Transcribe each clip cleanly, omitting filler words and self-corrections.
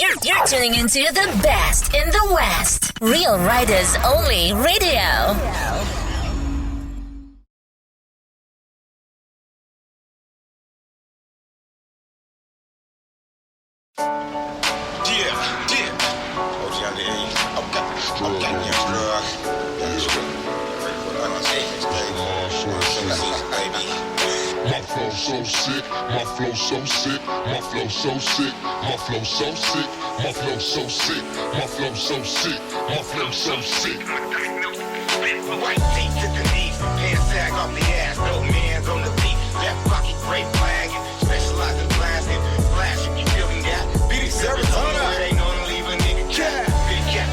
You're tuning into the best in the West. Real Riders Only Radio. So sick, my flow so sick, my flow so sick, my flow so sick, my flow so sick, my flow so sick, my flow so sick. White teeth to the knees, pants sag off the ass, no man's on the beat, left pocket great flag, specialized in blasting, flash if you feeling that, beating Arizona, ain't gonna leave a nigga cat, big cat,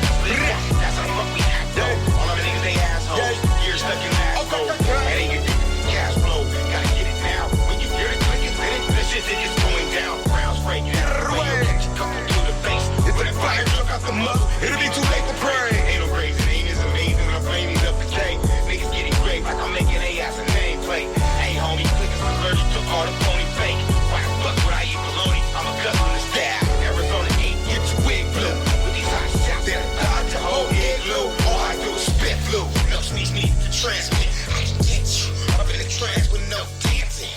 that's how fuck we act though, all of the niggas they assholes, years stuck in that hole, that ain't your cash flow, gotta get it now, when you hear the clicking, this shit is going down, rounds break, you have to bring your catch, couple to the face, if that fire took out the muzzle, it'll be too late to pray, ain't no crazy, ain't as amazing, when I'm flaming up the cake, niggas getting great, like I'm making a ass a nameplate, hey homie, clickers allergic to all the phony fake, why the fuck would I eat bologna, I'm a custom to style, Arizona 8, get your wig blue, with these hot shots that I dodge the whole igloo, all I do is spit flu, no sneeze need to transmit, I can get you, up in the trance with no dancing,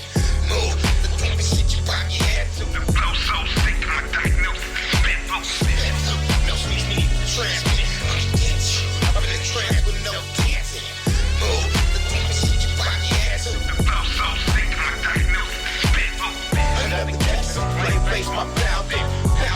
move, the type of shit you pop your head to, the flow so sick, my diagnosis, spit flu, no sneeze need to transmit, I can get you, up in the trance with no dancing, move, the type of shit you pop your head to, the flow so sick, my diagnosis, spit flu, another case of flame face, my foul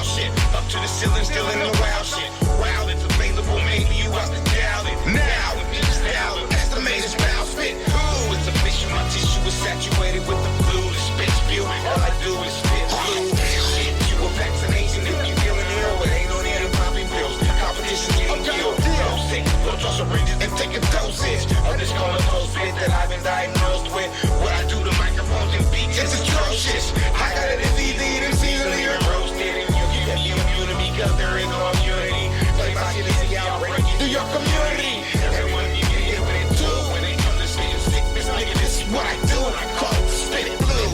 shit, up to the ceiling, still in the wild shit, wow, it's available, maybe you have to doubt it, now, with me style, estimated spouse fit, ooh, it's official, my tissue is saturated with the blue, the spit spew, all I do is spit blue, shit, you a vaccination, if you feeling ill, it ain't no need of popping pills, competition getting killed, so sick, go toss syringes and take a dosage, I'm just gonna post it that I've been diagnosed with, what I do to microphones and beats, it's atrocious, I got it as easy to see the leader roasted, and you get the immunity, because there is no immunity, play my shit is the outbreak, do your community, everyone you get hit with it too, when they come to spit sickness, nigga, this is what I do, and I call it spit it blue,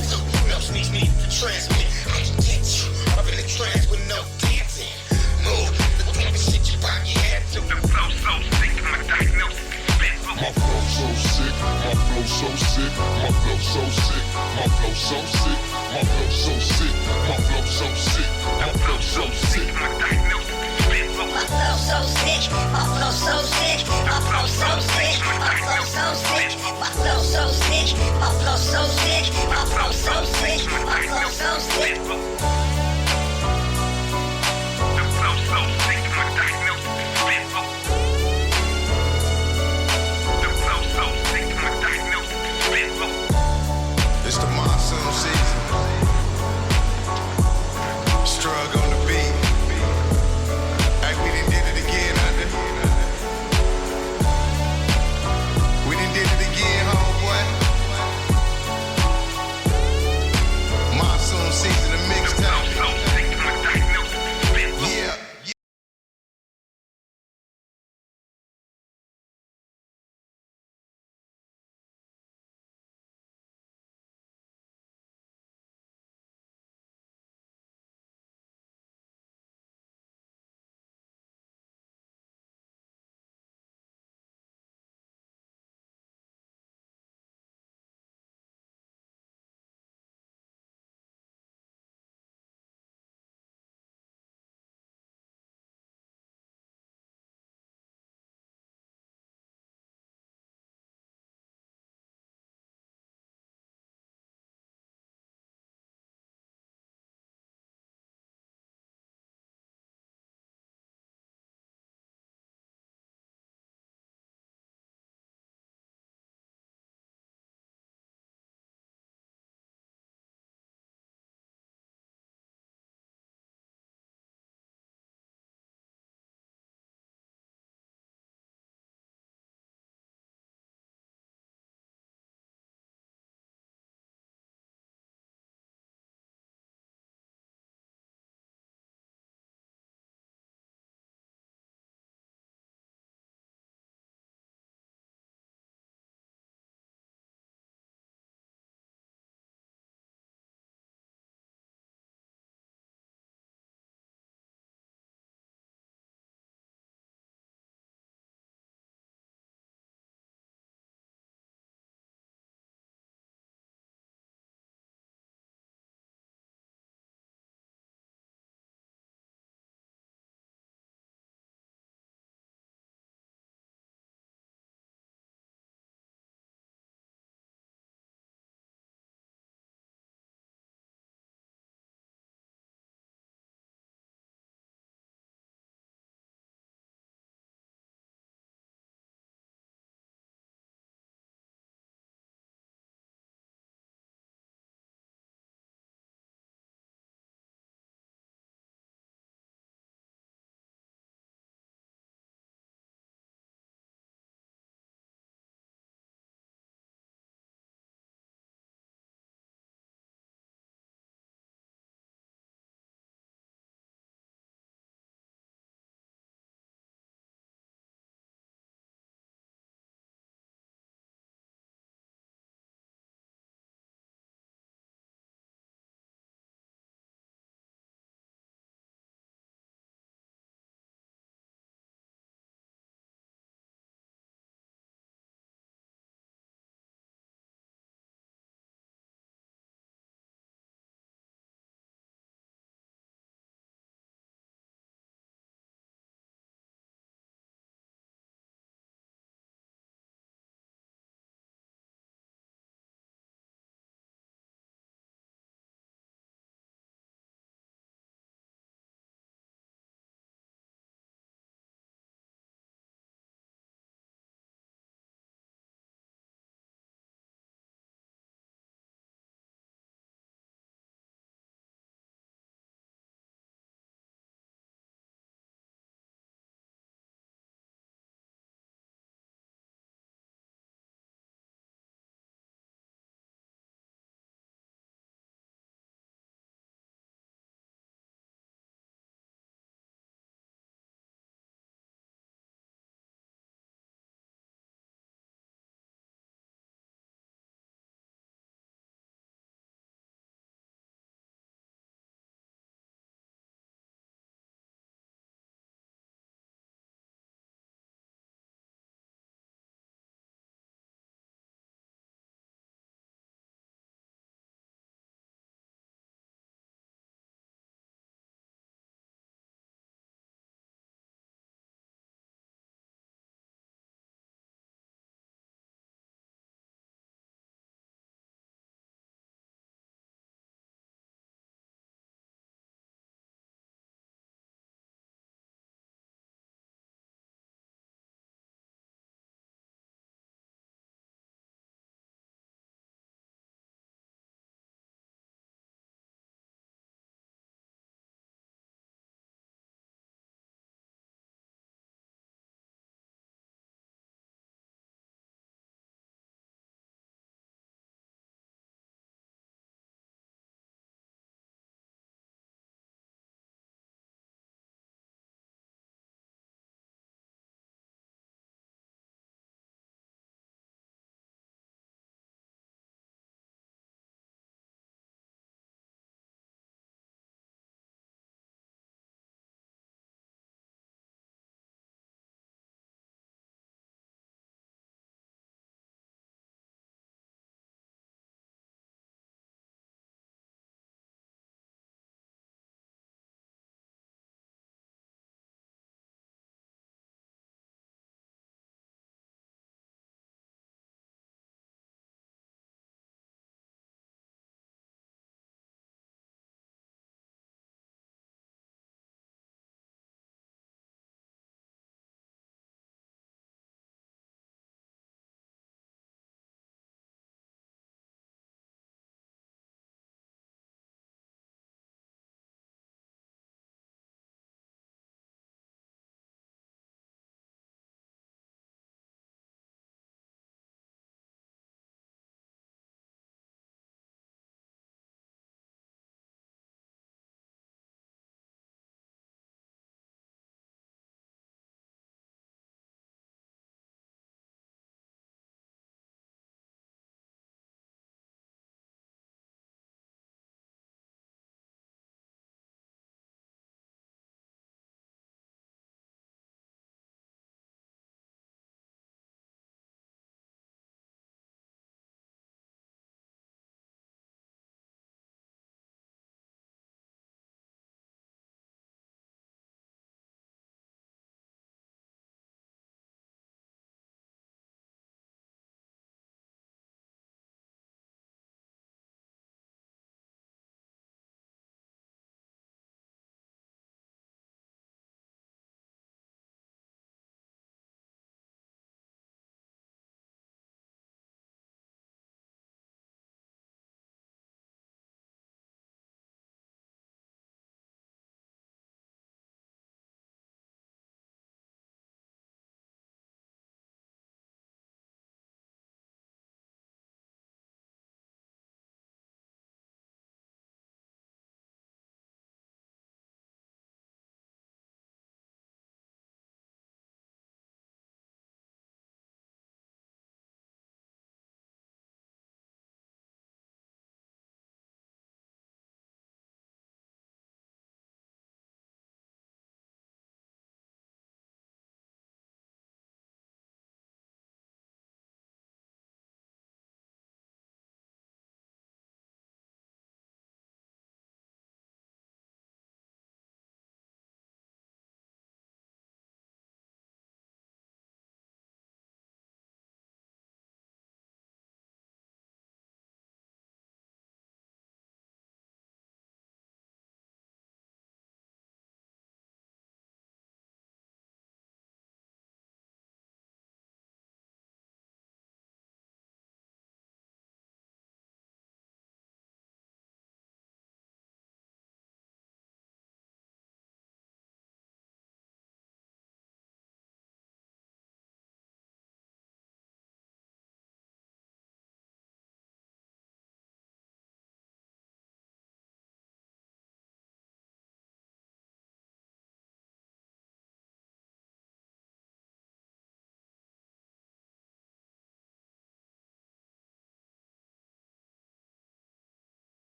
no sneeze need to transmit, I can get you, up in the trance with no dancing, move, the type of shit you pop your head to, the flow so sick, my diagnosis, spit blue, My flow so sick, my flow so sick, my flow so sick, my flow so sick, my flow so sick, my flow so sick, my flow so sick, my diagnosis, spit blue, My flow so sick, my flow so sick, my flow so sick, my flow so sick, my flow so sick, my flow so sick, my flow so sick, my flow so sick. the flow so sick, my diagnosis, spit blue, the flow so sick, my diagnosis, spit blue. It's the monsoon season. Strug on the beat. Hey, we done did it again, under. We done did it again, homeboy. Monsoon season, the mixtape.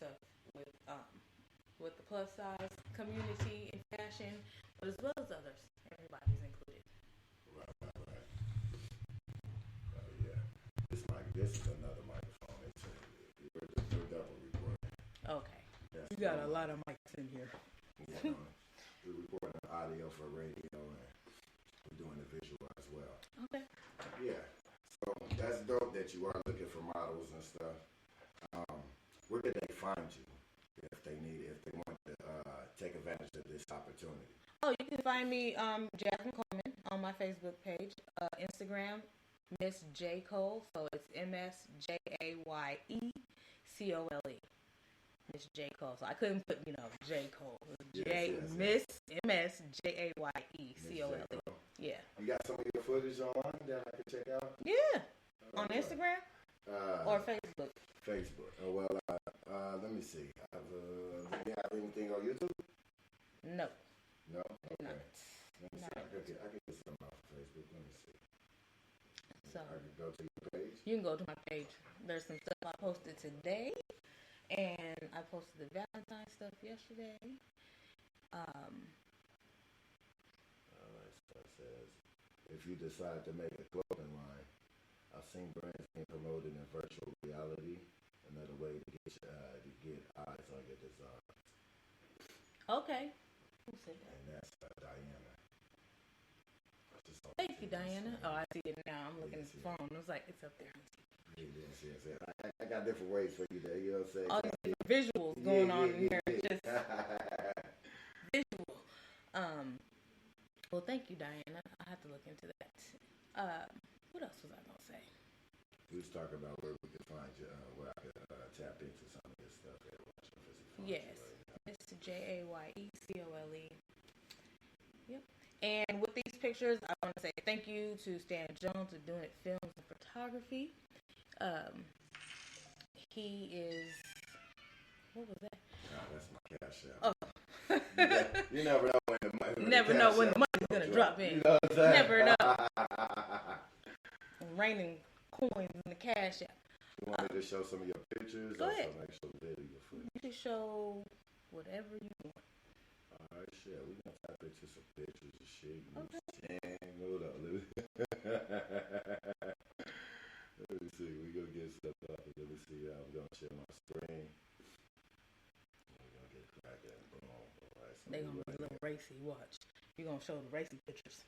stuff with the plus size community in fashion, but as well as others. Everybody's included. Right. Yeah. This is another microphone. We're double recording. Okay. Yes, You got a lot of mics in here. Yeah, we're recording audio for radio, and we're doing the visual as well. Okay. Yeah. So that's dope that you are looking for models and stuff. Where can they find you if they want to take advantage of this opportunity? Oh, you can find me, Jasmine Coleman, on my Facebook page. Instagram, Miss J Cole. So it's MSJAYECOLE. Miss J Cole. So I couldn't put, J Cole. Miss MSJAYECOLE. Yeah. You got some of your footage online that I can check out? Yeah. On Instagram or Facebook. Facebook. Oh, well, let me see. Do you have anything on YouTube? No. No? Okay. Not. Let me see. I can get some off Facebook. Let me see. So I can go to your page? you can go to my page. There's some stuff I posted today, and I posted the Valentine's stuff yesterday. All right, so it says, if you decide to make a clothing line, I've seen brands being promoted in virtual reality, another way to get eyes on your design. Okay. Who said that? And that's Diana. Thank you, Diana. Oh, I see it now. I'm looking at the phone. It was like, it's up there. Yes. I got different ways for you there, you know what I'm saying? All these visuals going on in here. Just visual. Well, thank you, Diana. I have to look into that. What else was I going to say? We was talking about where we could find you, where I could tap into some of this stuff. Yes. It's JAYECOLE. Yep. And with these pictures, I want to say thank you to Stan Jones for doing it, films and photography. He is, what was that? That's my cash out. Oh. You never know when the money. Never know when the money's gonna drop in. You know what I'm saying? Never know. Raining coins in the cash app. You want me to show some of your pictures? Go ahead. Some actual video footage? You can show whatever you want. All right, shit. We're gonna tap into some pictures and shit. Okay. Hold up. Let me see. We gonna get stuff up. Let me see. I'm gonna share my screen. We're gonna get cracking. Boom. All right. So They gonna be a little racy. Watch. You gonna show the racy pictures.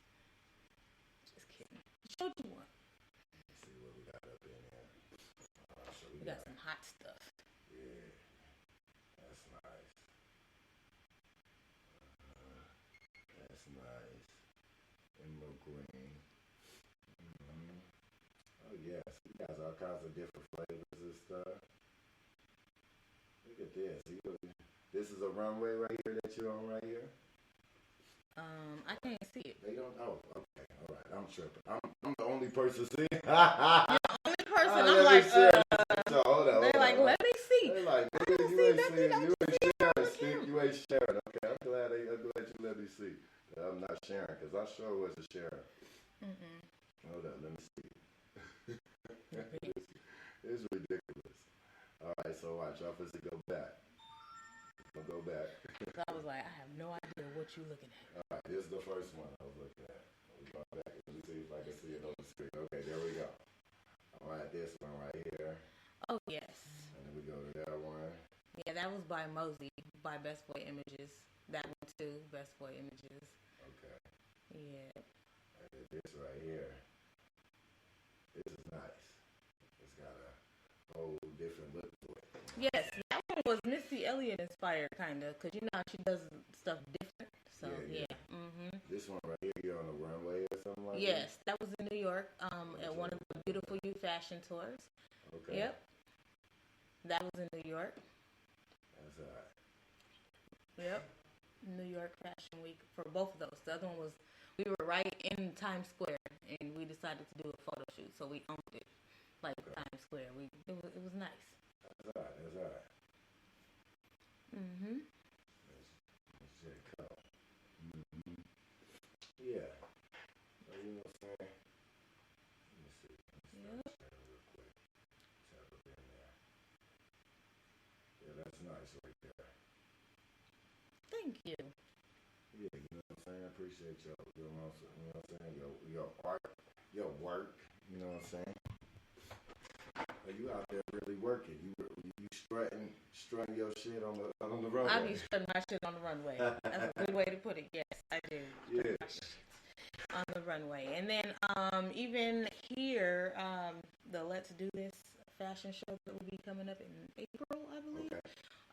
Just kidding. Show what you want. Let's see what we got up in here. So We got some hot stuff. Yeah. That's nice. That's nice. Emerald green. Oh yes, you guys all kinds of different flavors and stuff. Look at this. This is a runway right here that you're on right here. I can't see it. They don't. Oh, okay. All right. I'm tripping. I'm the only person seeing. You're the only person. I'm let like, me see. So, hold on. they're like, let me see. They're like, I don't you see ain't nothing. seeing. I You just ain't see it on sharing, the Stick. camera. You ain't sharing. Okay, I'm glad you let me see. I'm not sharing because I sure wasn't sharing. Hold on. Let me see. It's ridiculous. All right, so watch. I'm supposed to go back. I'll go back. I was like, I have no idea what you're looking at. All right, this is the first one I was looking at. We go back. Let me see if I can see it on the screen. Okay, there we go. All right, this one right here. Oh, yes. And then we go to that one. Yeah, that was by Mosey, by Best Boy Images. That one too, Best Boy Images. Okay. Yeah. And then this right here. This is nice. It's got a whole different look to it. Yes, that one was Missy Elliott inspired, kind of, because you know how she does stuff different. So, yeah. This one right here, you're on the runway or something like that? Yes, that was in New York at one of the Beautiful You fashion tours. Okay. Yep. That was in New York. That's all right. Yep. New York Fashion Week for both of those. The other one was, we were right in Times Square, and we decided to do a photo shoot, so we owned it, like Times Square. It was nice. That's all right. That's all right. Let's check it out. Yeah. You know what I'm saying? Let me see. Let me start sharing real quick. Tap up in there. Yeah, that's nice. nice right there. Thank you. Yeah, you know what I'm saying? I appreciate you know what I'm saying? Your art, your work, you know what I'm saying? But you out there really working. You strutting your shit on the runway. I be strutting my shit on the runway. That's a good way to put it. Yes, I do. Yeah. On the runway. And then even here, the Let's Do This fashion show that will be coming up in April, I believe. Okay.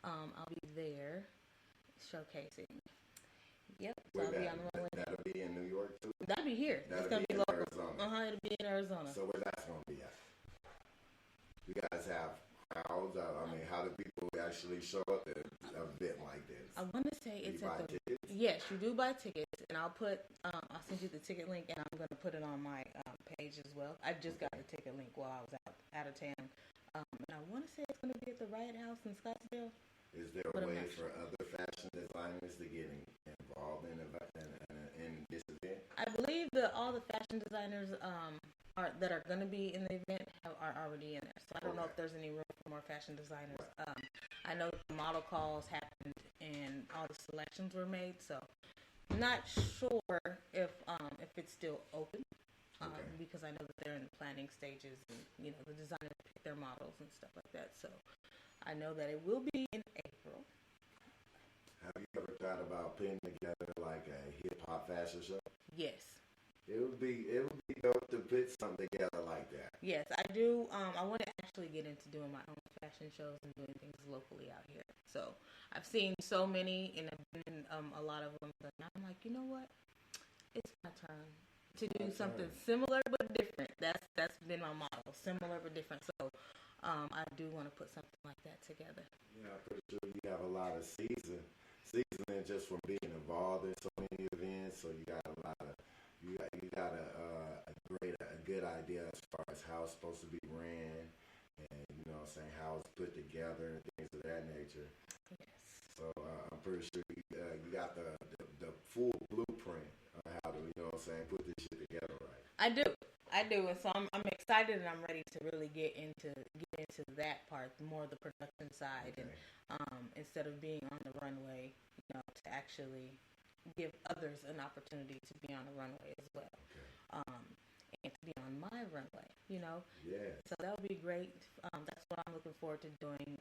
I'll be there showcasing. Yep. So Where I'll be on the runway. That'll be in New York too? That'll be here. That'll It's gonna be be in local. Arizona. It'll be in Arizona. So where that's gonna be at? You guys have crowds. I mean, how do people actually show up at an event like this? I want to say it's you at buy the. tickets? Yes, you do buy tickets, and I'll send you the ticket link, and I'm gonna put it on my page as well. I just got the ticket link while I was out of town, and I want to say it's gonna be at the Riot House in Scottsdale. Is there But a I'm way not for other fashion designers to get involved in this event? I believe all the fashion designers that are going to be in the event are already in there. So I don't know if there's any room for more fashion designers. I know the model calls happened and all the selections were made. So I'm not sure if it's still open because I know that they're in the planning stages and the designers pick their models and stuff like that. So I know that it will be in April. Have you ever thought about putting together like a hip hop fashion show? Yes. It would be dope to put something together like that. Yes, I do. I want to actually get into doing my own fashion shows and doing things locally out here. So I've seen so many, and I've been in a lot of them. But I'm like, you know what? It's my turn to do something similar but different. That's been my motto: similar but different. So I do want to put something like that together. Yeah, I'm pretty sure you have a lot of seasoning just from being involved in so many events. So you got a lot of you got a good idea as far as how it's supposed to be ran, and how it's put together and things of that nature. Yes. So I'm pretty sure you got the full blueprint on how to put this shit together right. I do, and so I'm excited and I'm ready to really get into that part, more the production side, Okay. and instead of being on the runway, to actually give others an opportunity to be on the runway as well, Okay. and to be on my runway, Yeah. So that would be great. That's what I'm looking forward to doing.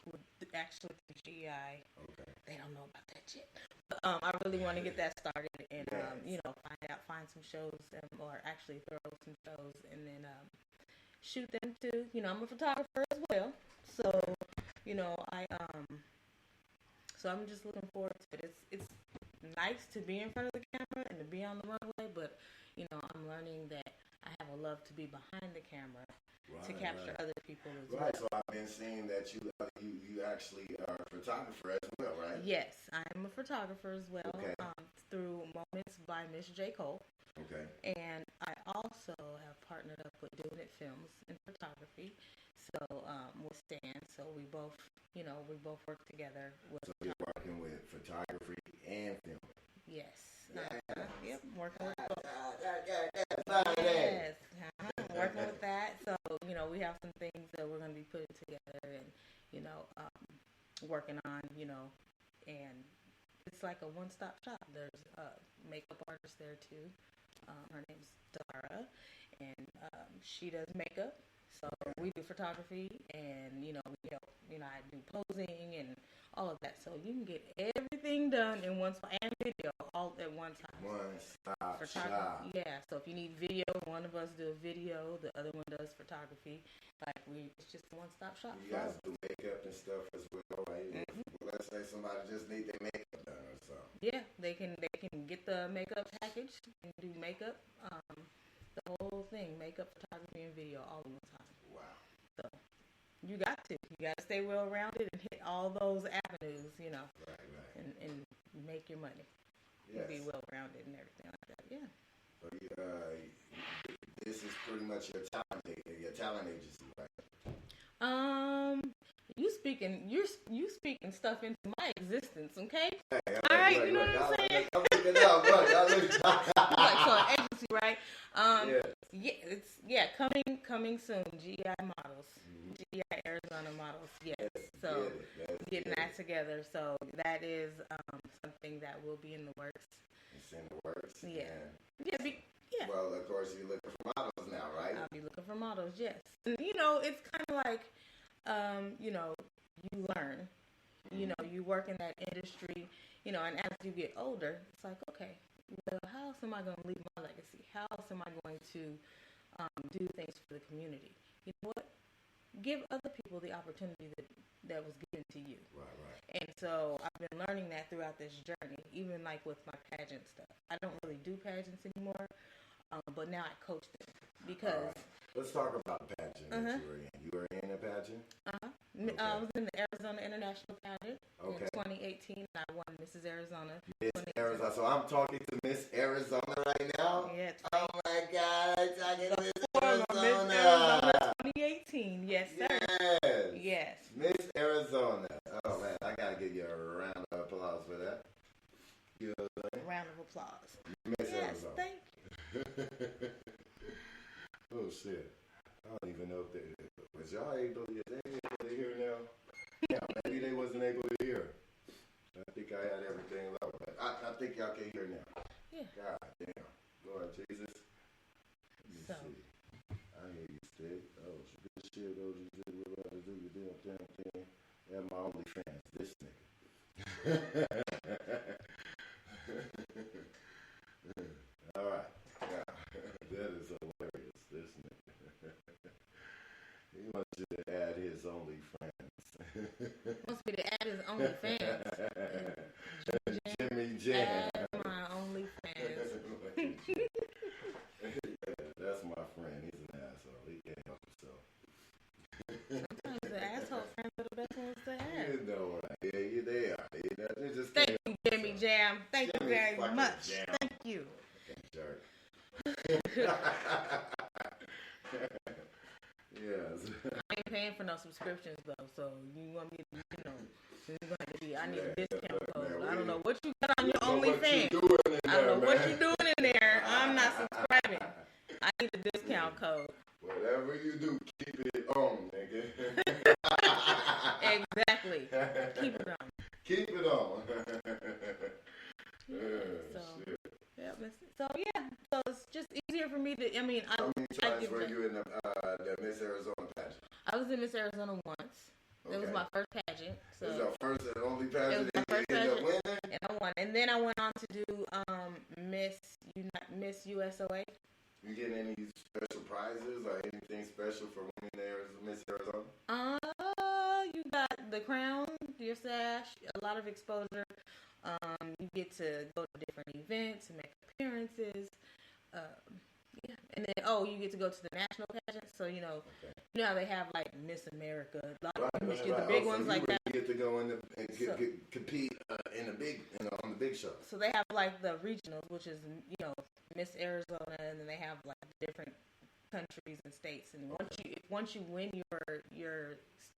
With actually the GI. Okay. They don't know about that yet. But, I really want to get that started and find some shows or actually throw some shows and then shoot them too. I'm a photographer as well, so so I'm just looking forward to it. It's nice to be in front of the camera and to be on the runway, but I'm learning that I have a love to be behind the camera to capture other people as well. Right. So I've been seeing that you actually are a photographer as well, right? Yes, I'm a photographer as well. Okay. Through Moments by Miss J. Cole. Okay. And I also have partnered up with Doing It Films in photography. So with Stan, so we both work together. So you're working with photography and film. Yes. Yeah. Yep. Working with both. Yes. Working with that. So we have some things that we're going to be putting together and working on. And it's like a one-stop shop. There's a makeup artist there too. Her name's Dara, and she does makeup. So we do photography, and I do posing and all of that. So you can get everything done in one spot and video all at one time. One-stop shop. Yeah. So if you need video, one of us do a video, the other one does photography. It's just a one-stop shop. You guys do makeup and stuff as well, right? Mm-hmm. Let's say somebody just need their makeup done or something. Yeah, they can get the makeup package and do makeup, the whole thing, makeup, photography, and video all in one time. Wow. So you got to stay well-rounded and hit all those avenues, Right. and make your money. Yes. Be well-rounded and everything like that. Yeah. So this is pretty much your talent agency, right? You speaking stuff into my existence, okay? Hey, all right, you know what I'm saying? I'm looking up, Like, so an agency, right? Yeah, coming soon. GI models, GI Arizona models. Yes. So getting that together. So that is something that will be in the works. It's in the works. Yeah. And, well, of course, you're looking for models now, right? I'll be looking for models, yes. And, you know, it's kind of like, you know, you learn. You know, you work in that industry, you know, and as you get older, it's like, okay, well, how else am I going to leave my legacy? How else am I going to do things for the community? You know what? Give other people the opportunity that was given to you. Right. And so I've been learning that throughout this journey, even like with my pageant stuff. I don't really do pageants anymore, but now I coach them because. Right. Let's talk about pageant that you were in. You were in a pageant? Okay. I was in the Arizona International Pageant in 2018. I won Mrs. Arizona. Miss Arizona. So I'm talking to Miss Arizona right now? Yeah. Oh my God. I'm talking to Miss Arizona. Miss Arizona 2018. Yes, sir. Yes. Miss Arizona. Oh man, I gotta give you a round of applause for that. You know what I'm saying? Round of applause. Miss Yes, Arizona. thank you. Oh shit. I don't even know if they was y'all able to hear now. Yeah, maybe they wasn't able to hear. I think I had everything low, but I think y'all can hear now. Yeah. God damn. Lord Jesus. Let me So. see. I hear you, Sticc. Oh, good shit. Those you did what I do, you damn thing. And my OnlyFans, this nigga. All right. Yeah. That is hilarious, this nigga. He wants you to add his OnlyFans. Wants me to add his OnlyFans. Jimmy Jam. Add my OnlyFans. That's my friend. He's an asshole. He can't help himself. Sometimes the asshole friends are the best ones to have. You know what? Yeah, they are. You know, they just Thank can't you, help Jimmy themselves. Jam. Thank you Jimmy very fucking much. Jam. Thank you. Jerk. Yes. I ain't paying for no subscriptions though, so you want me to, you know, it's going to be. I need a discount code. man, I don't know what you got on your What you OnlyFans. doing in I don't know there, what man? you're doing in there. I'm not subscribing. I need a discount code. Whatever you do, keep it on, nigga. Exactly. Keep it on. Keep it on. So, Shit. yeah, so it's just easier for me to. I mean, How many I times give were back. you in the Miss Arizona pageant? I was in Miss Arizona once. It was Okay. my first pageant. So This is our first and only it was pageant my that you first ended up pageant, winning? and I won. And then I went on to do Miss USOA. You getting any special prizes or anything special for winning Miss Arizona? You got the crown, your sash, a lot of exposure. You get to go to different events and make appearances. Yeah, and then you get to go to the national pageants. So you know how they have like Miss America, a lot of Miss, the big ones like that. You get to go in compete in the big, on the big show. So they have like the regionals, which is Miss Arizona, and then they have like different countries and states. And once you win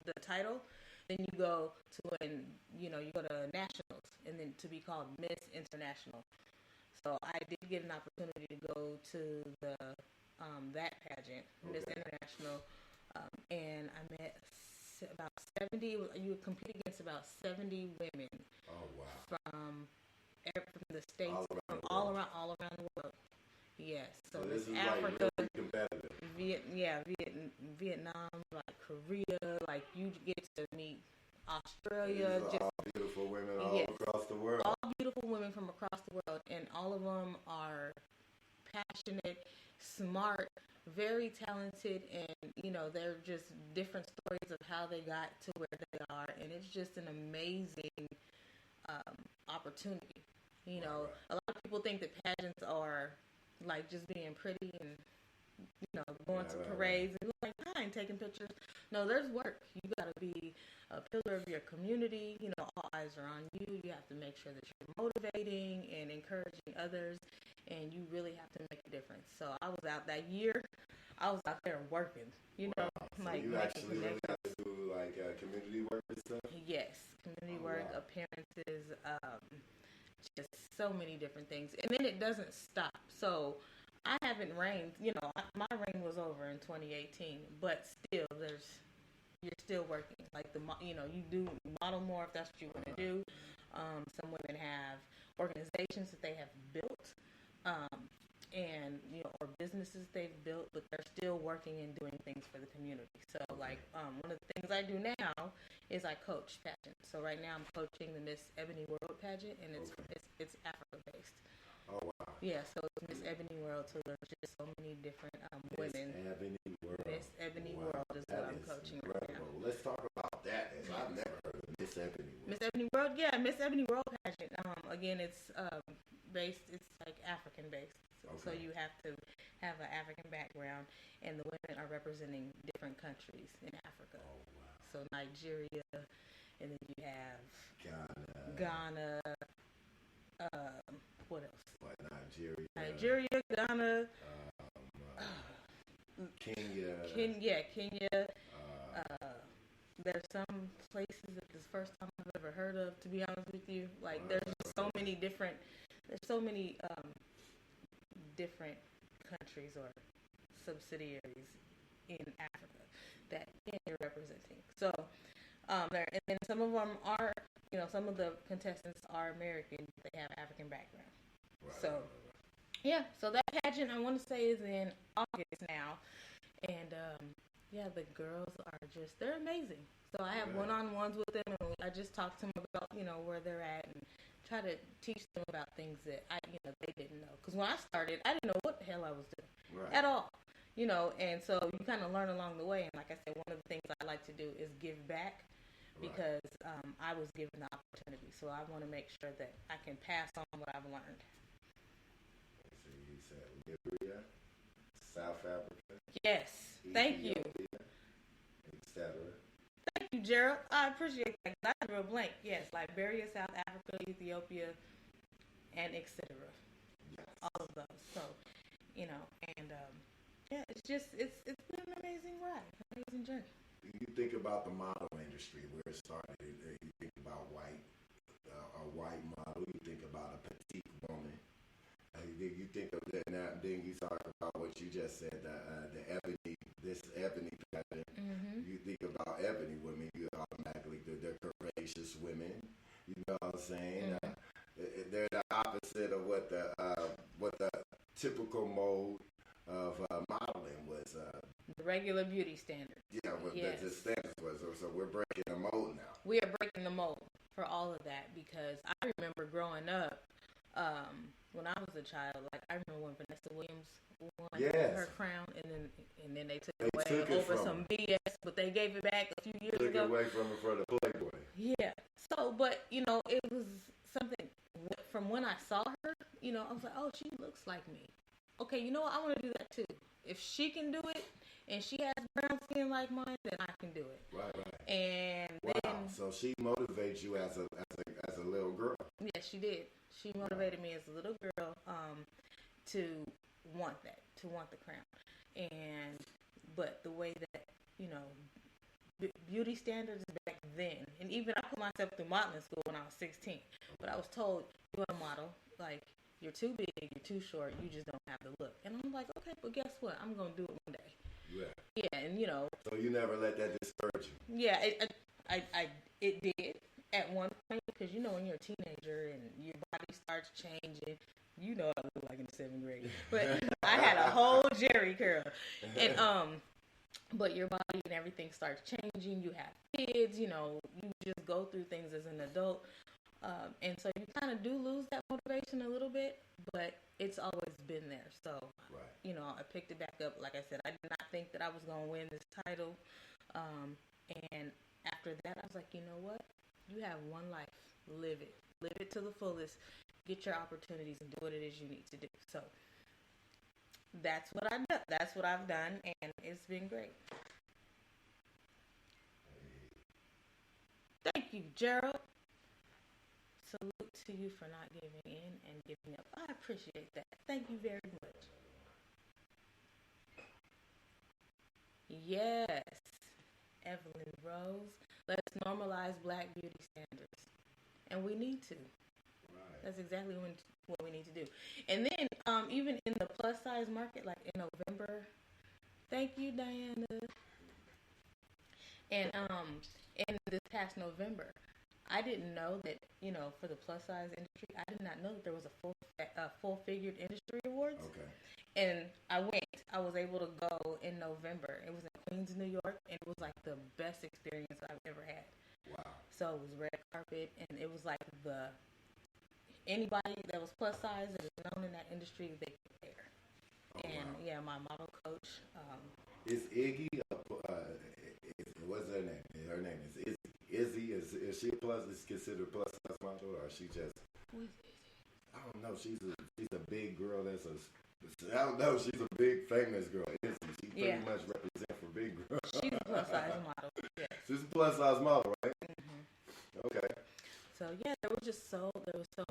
the title, then you go you go to nationals, and then to be called Miss International. So I did get an opportunity to go to the that pageant, Miss International, and I met about 70. You would compete against about 70 women. Oh wow! From the states, all around the world. Yes. So this is Africa, like really competitive. Vietnam, like Korea, like you get to meet Australia. These are all beautiful women all across the world. All beautiful women from across the world, and all of them are passionate, smart, very talented, and they're just different stories of how they got to where they are, and it's just an amazing opportunity. A lot of people think that pageants are like just being pretty and going to parades and like fine taking pictures. No, there's work. You got to be a pillar of your community. All eyes are on you. You have to make sure that you're motivating and encouraging others, and you really have to make a difference. So I was out that year. I was out there working. So like you actually really got to do like community work and stuff. Yes, community work, appearances, just so many different things, and then it doesn't stop. So I haven't reigned. My reign was over in 2018, but still, there's you're still working. Like you do model more if that's what you want to do. Some women have organizations that they have built, and or businesses they've built, but they're still working and doing things for the community. So like one of the things I do now is I coach pageants. So right now I'm coaching the Miss Ebony World pageant, and it's Africa based. Oh wow. Yeah, so it's Miss Ebony World. So there's just so many different women. Miss Ebony World is what I'm coaching right now. Let's talk about that. I've never heard of Miss Ebony World. Miss Ebony World, yeah, Miss Ebony World pageant. Again, it's based. It's like African based. So you have to have an African background, and the women are representing different countries in Africa. Oh wow. So Nigeria, and then you have Ghana. What else? Like Nigeria, Ghana. Kenya. Kenya. There's some places that this first time I've ever heard of. To be honest with you, like there's just so many different. There's so many different countries or subsidiaries in Africa that you're representing. So and then some of them are, some of the contestants are American. They have African background. So. Yeah, so that pageant I want to say is in August now, and the girls are they're amazing. So I have one-on-ones with them, and I just talk to them about where they're at and try to teach them about things that they didn't know. Because when I started, I didn't know what the hell I was doing at all, And so you kind of learn along the way. And like I said, one of the things I like to do is give back. Because I was given the opportunity, so I want to make sure that I can pass on what I've learned. You said Liberia, South Africa. Yes, thank you. Etc. Thank you, Gerald. I appreciate that. I drew a blank. Yes, Liberia, South Africa, Ethiopia, and etc. Yes. All of those. So, it's been an amazing ride, amazing journey. You think about the model industry where it started. You think about a white model. You think about a petite woman. You think of that now. Then you talk about what you just said. The ebony, this ebony pattern. Mm-hmm. You think about ebony women. You automatically they're courageous women. You know what I'm saying? Mm-hmm. They're the opposite of what the typical mode of modeling was. The regular beauty standard. Yeah, what the standards was. So we're breaking the mold now. We are breaking the mold for all of that because I remember growing up, when I was a child, I remember when Vanessa Williams won her crown, and then they took it away over some BS, but they gave it back a few years ago. Took it away from her for the Playboy. Yeah. So, but it was something from when I saw her. I was like, oh, she looks like me. Okay, you know what? I want to do that too. If she can do it, and she has brown skin like mine, then I can do it. Right. And then, so she motivates you as a little girl. Yes, she did. She motivated me as a little girl to want the crown. But the way that beauty standards back then, and even I put myself through modeling school when I was 16. But I was told, you're a model, you're too big, you're too short, you just don't have the look. And I'm like, okay, but guess what? I'm gonna do it one day. Yeah, and So you never let that discourage you. Yeah, it did at one point because when you're a teenager and your body starts changing, I look like in the 7th grade. But I had a whole Jerry curl, and but your body and everything starts changing. You have kids, you just go through things as an adult, and so you kind of do lose that motivation a little bit, but it's always been there. So, I picked it back up. Like I said, I did not think that I was going to win this title. And after that, I was like, you know what? You have one life. Live it. Live it to the fullest. Get your opportunities and do what it is you need to do. So, that's what I've done. That's what I've done, and it's been great. Thank you, Gerald. Salute to you for not giving in and giving up. I appreciate that. Thank you very much. Yes, Evelyn Rose. Let's normalize Black beauty standards, and we need to. That's exactly what we need to do. And then, even in the plus size market, like in November. Thank you, Diana. And in this past November, I didn't know that, for the plus size industry, I did not know that there was a full figured industry awards. Okay. And I was able to go in November. It was in Queens, New York, and it was like the best experience I've ever had. Wow. So it was red carpet, and it was like anybody that was plus size that is known in that industry, they were there. Oh, And wow. yeah, my model coach. Is Iggy? What's her name? Her name is Izzy. Is she is considered a plus size model, or is she just? Who is Izzy? I don't know. She's a big girl. I don't know. She's a big famous girl. Izzy. She pretty much represents for big girls. She's a plus size model. Yes. She's a plus size model, right? Mm-hmm. Okay. So yeah, there was so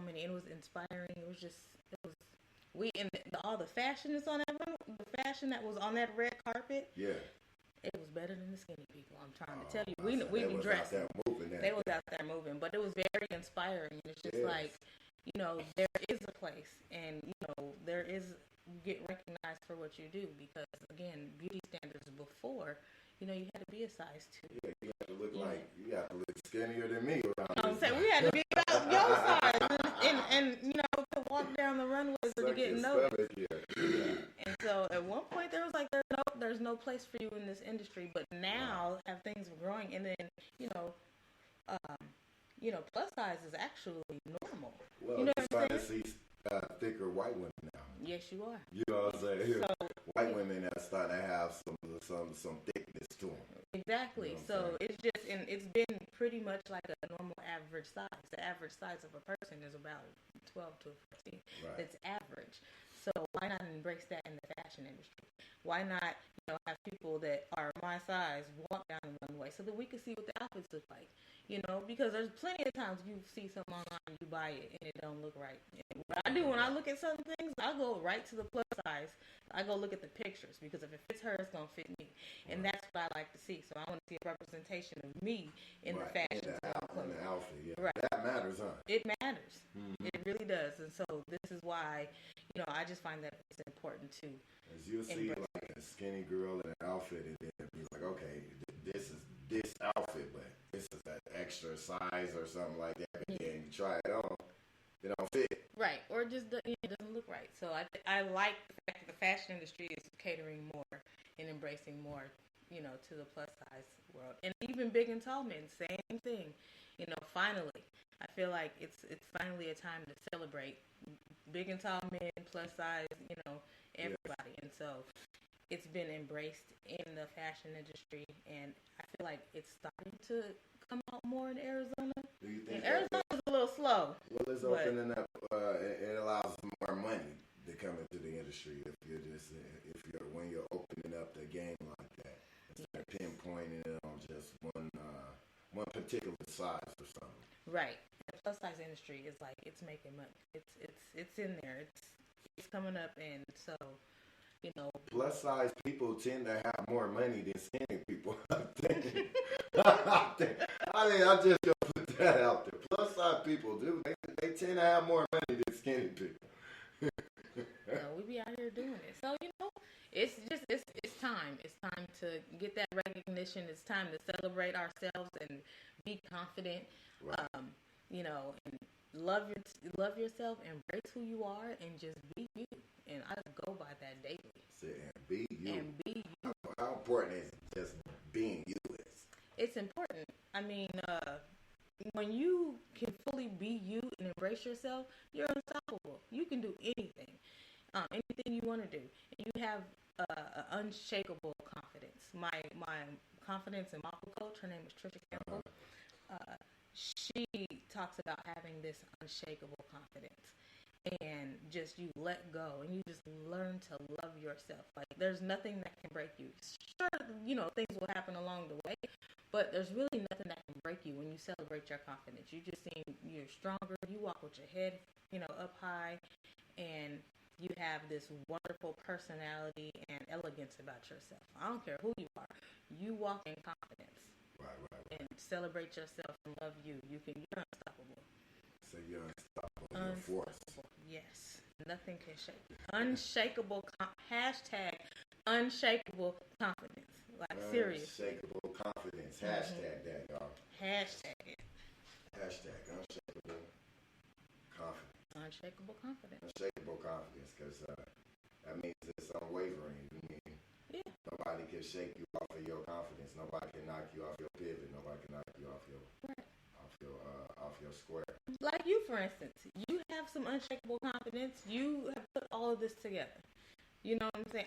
many. It was inspiring. All the fashion is on that one. The fashion that was on that red carpet. Yeah. It was better than the skinny people. I'm trying to tell you. We dressed. They was out there moving, but it was very inspiring. It's just like, there is a place, and you get recognized for what you do, because again, beauty standards before, you had to be a size 2. Yeah, you have to look you have to look skinnier than me around. I'm saying we had to be about your size, and to walk down the runways to get noticed. And so at one point there was like, there's no place for you in this industry, but now have things growing, and then plus size is actually normal. Well, you know you're what I'm starting to saying? see thicker white women now. Yes, you are. You know what I'm saying? So, white women are starting to have some thickness to them. Exactly. You know So it's been pretty much like a normal average size. The average size of a person is about 12 to 14. Right. That's average. So why not embrace that in the fashion industry? Why not, have people that are my size walk down the runway so that we can see what the outfits look like? Because there's plenty of times you see something online, you buy it, and it don't look right. And what I do when I look at certain things, I go right to the plus size. I go look at the pictures, because if it fits her, it's gonna fit me, and that's what I like to see. So I want to see a representation of me in the fashion. In the outfit, yeah. Right. That matters, huh? It matters. Mm-hmm. It really does. And so this is why, I just find that it's important too. As you'll see like a skinny girl in an outfit, and then it'd be like, okay, this is this outfit, but this is an extra size or something like that. And then you try it on, it don't fit. Right, or it just doesn't look right. So I like the fact that the fashion industry is catering more and embracing more, to the plus size world. And even big and tall men, same thing. Finally, I feel like it's finally a time to celebrate big and tall men, plus size, everybody. And so it's been embraced in the fashion industry, and I feel like it's starting to come out more in Arizona. Do you think Arizona's a little slow? Well, it's opening up. It allows more money to come into the industry when you're opening up the game like that. Instead of pinpointing it on just one particular size or something. Right. The plus size industry is like, it's making money. It's in there. It's coming up, and so plus size people tend to have more money than skinny people. I just gonna put that out there. Plus size people do. They tend to have more money than skinny people. We be out here doing it. So it's time. It's time to get that recognition. It's time to celebrate ourselves and be confident. Right. And love yourself, embrace who you are, and just be you. And I go by that daily. And be you. And be you. How important is just being you is? It's important. I mean, when you can fully be you and embrace yourself, you're unstoppable. You can do anything. Anything you want to do. You have unshakable confidence. My confidence and model coach, her name is Trisha Campbell. She talks about having this unshakable confidence, and just you let go, and you just learn to love yourself. Like, there's nothing that can break you. Sure, things will happen along the way, but there's really nothing that can break you when you celebrate your confidence. You just seem you're stronger. You walk with your head, up high, and you have this wonderful personality and elegance about yourself. I don't care who you are. You walk in confidence. Right. And celebrate yourself and love you. You're unstoppable. So you're unstoppable. You're force. Yes. Nothing can shake you. Unshakable. Hashtag unshakable confidence. Like, seriously. Unshakable confidence. Hashtag that, y'all. Hashtag it. Hashtag unshakable confidence. Unshakable confidence. Unshakable confidence, because that means it's unwavering. I mean, nobody can shake you off of your confidence. Nobody can knock you off your pivot. Nobody can knock you off your off your square. Like you, for instance, you have some unshakable confidence. You have put all of this together. You know what I'm saying?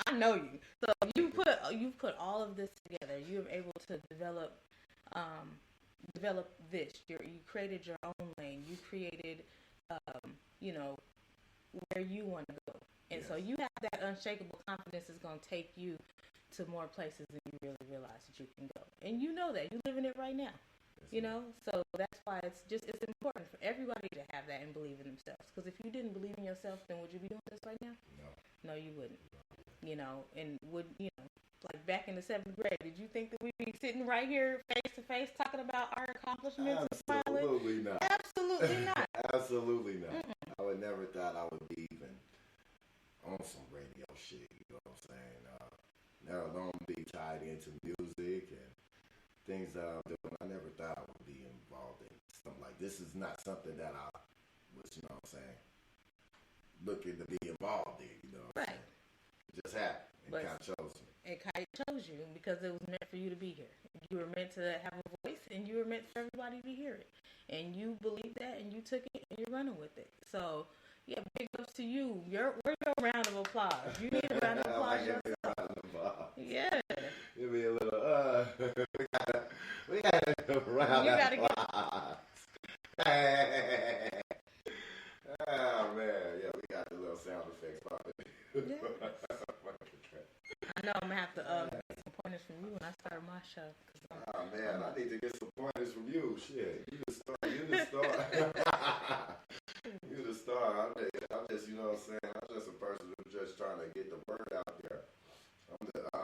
I know you. So you've put all of this together. You're able to develop this. You created your own lane. You created, where you want to go. And so you have that unshakable confidence is going to take you to more places than you really realize that you can go. And you know that. You're living it right now. So that's why it's important for everybody to have that and believe in themselves. Because if you didn't believe in yourself, then would you be doing this right now? No, you wouldn't. And like back in the 7th grade, did you think that we'd be sitting right here face to face talking about our accomplishments? Absolutely not. Absolutely not. Absolutely not. I would never thought I would be even on some radio shit. You know what I'm saying? Let alone be tied into music and things that I'm doing. I never thought I would be involved in something like this. Is not something that I was, looking to be involved in. Right. It just happened. It kind of chose me. It kind of chose you because it was meant for you to be here. You were meant to have a voice, and you were meant for everybody to hear it. And you believed that, and you took it, and you're running with it. So, yeah, big ups to you. Where's your round of applause? You need a round of applause yourself. Yeah. Give me a little, we got a round of applause. Oh, man. Yeah, we got the little sound effects popping. Yes. I know I'm going to have to get some pointers from you when I start my show. Oh, man, I need to get some pointers from you. Shit, you the star. You the star. You the star. I'm just, you know what I'm saying? I'm just a person who's just trying to get the word out there.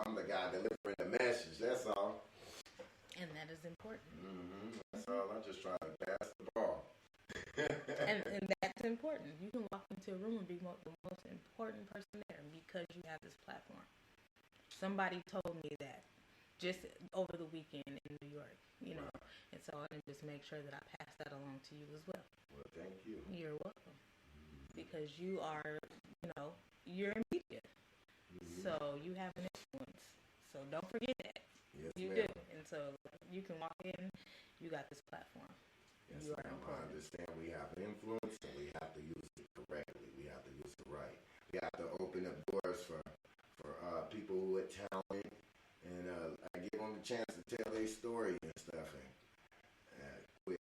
I'm the guy delivering the message. That's all. And that is important. That's all. I'm just trying to pass the ball. and that's important. You can walk into a room and be the most important person there because you have this platform. Somebody told me that just over the weekend in New York, and so I want to just make sure that I pass that along to you as well. Well, thank you. You're welcome. Because you are, you're in media. So you have an influence. So don't forget that. Yes, you ma'am. do. And so you can walk in, you got this platform. Yes, you are ma'am. I understand we have influence and we have to use it correctly. We have to use it right. We have to open up doors for people who are talented and I give them the chance to tell their story and stuff. And with,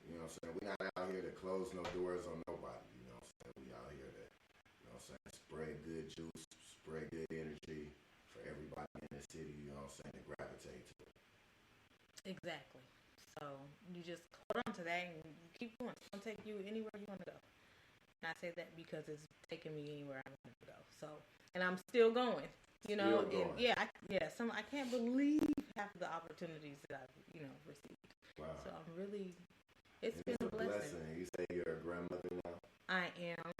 you know what I'm saying, we're not out here to close no doors on nobody. You know what I'm saying? We out here to, you know what I'm saying, spread good juice, spread good energy for everybody in the city, you know what I'm saying, to gravitate to it. Exactly. So you just hold on to that and you keep going. It's going to take you anywhere you want to go. And I say that because it's taking me anywhere I want to go. So, and I'm still going. And I can't believe half of the opportunities that I've, received. Wow. So I'm really, it's been a blessing. You say you're a grandmother now? I am.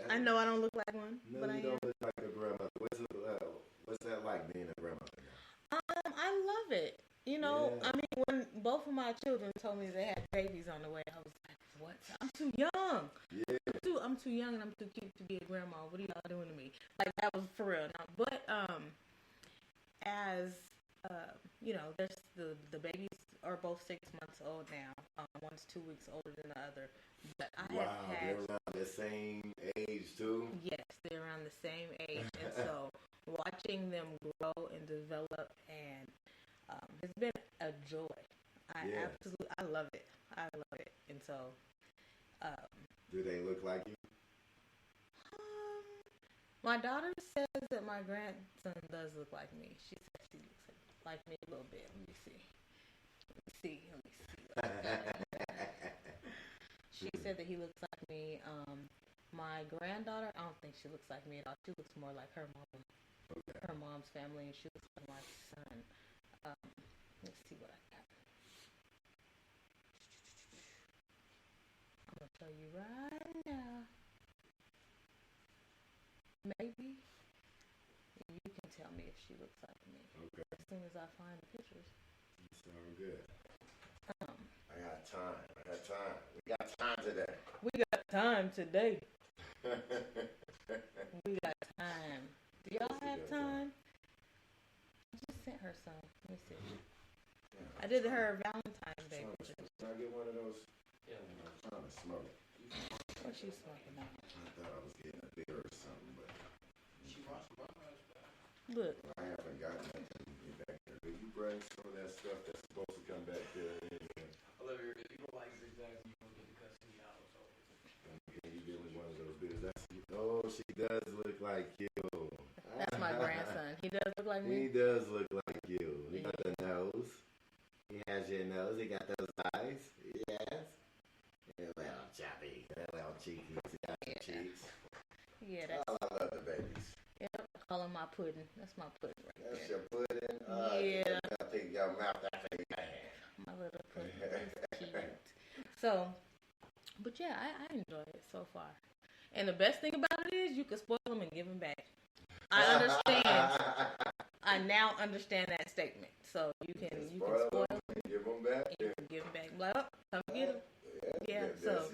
I know I don't look like one, no, but I am. You don't look like a grandmother. What's that like being a grandmother now? I love it. I mean, when both of my children told me they had babies on the way, I was like, what? I'm too young. Yeah. I'm too young and I'm too cute to be a grandma. What are y'all doing to me? Like, that was for real. Now, but, as, there's the babies are both 6 months old now. One's 2 weeks older than the other. But they're around the same age, too? Yes, they're around the same age. And so watching them grow and develop and it's been a joy. I love it. And so do they look like you? My daughter says that my grandson does look like me. She says he looks like me a little bit. Let me see. She said that he looks like me. My granddaughter, I don't think she looks like me at all. She looks more like her mom. Okay. Her mom's family, and she looks like my son. Let's see what I got. I'm going to tell you right now. Maybe you can tell me if she looks like me. Okay. As soon as I find the pictures. Sound good. I got time. We got time today. We got time today. We got time. Do y'all have time? I just sent her some. Let me see. I did her Valentine's Day pictures. Can I get one of those? Yeah. I'm trying to smoke. What you smoking on? I thought I was getting a beer or something, but Look. I haven't gotten nothing back there. Could you bring some of that stuff that's supposed to come back there? Olivia, if you don't like zigzags, you don't get the custody out. So. Can you give me one of those beers? Oh, she does look like you. That's my grandson. He does look like me. He does look like you. He got the nose. He has your nose. He got those eyes. Yes. A little chubby. A little cheeky. He got your cheeks. Yeah, that's. Oh, I love the babies. Yep. Call him my pudding. That's my pudding right That's there. your pudding. Yeah. I think your mouth. I think your hand. My little pudding. He's cute. So, but yeah, I enjoy it so far. And the best thing about it is you can spoil them and give them back. I understand. I now understand that statement. So you can spoil them, give them back. and you can give them back. Like, oh, come get them. Yeah. So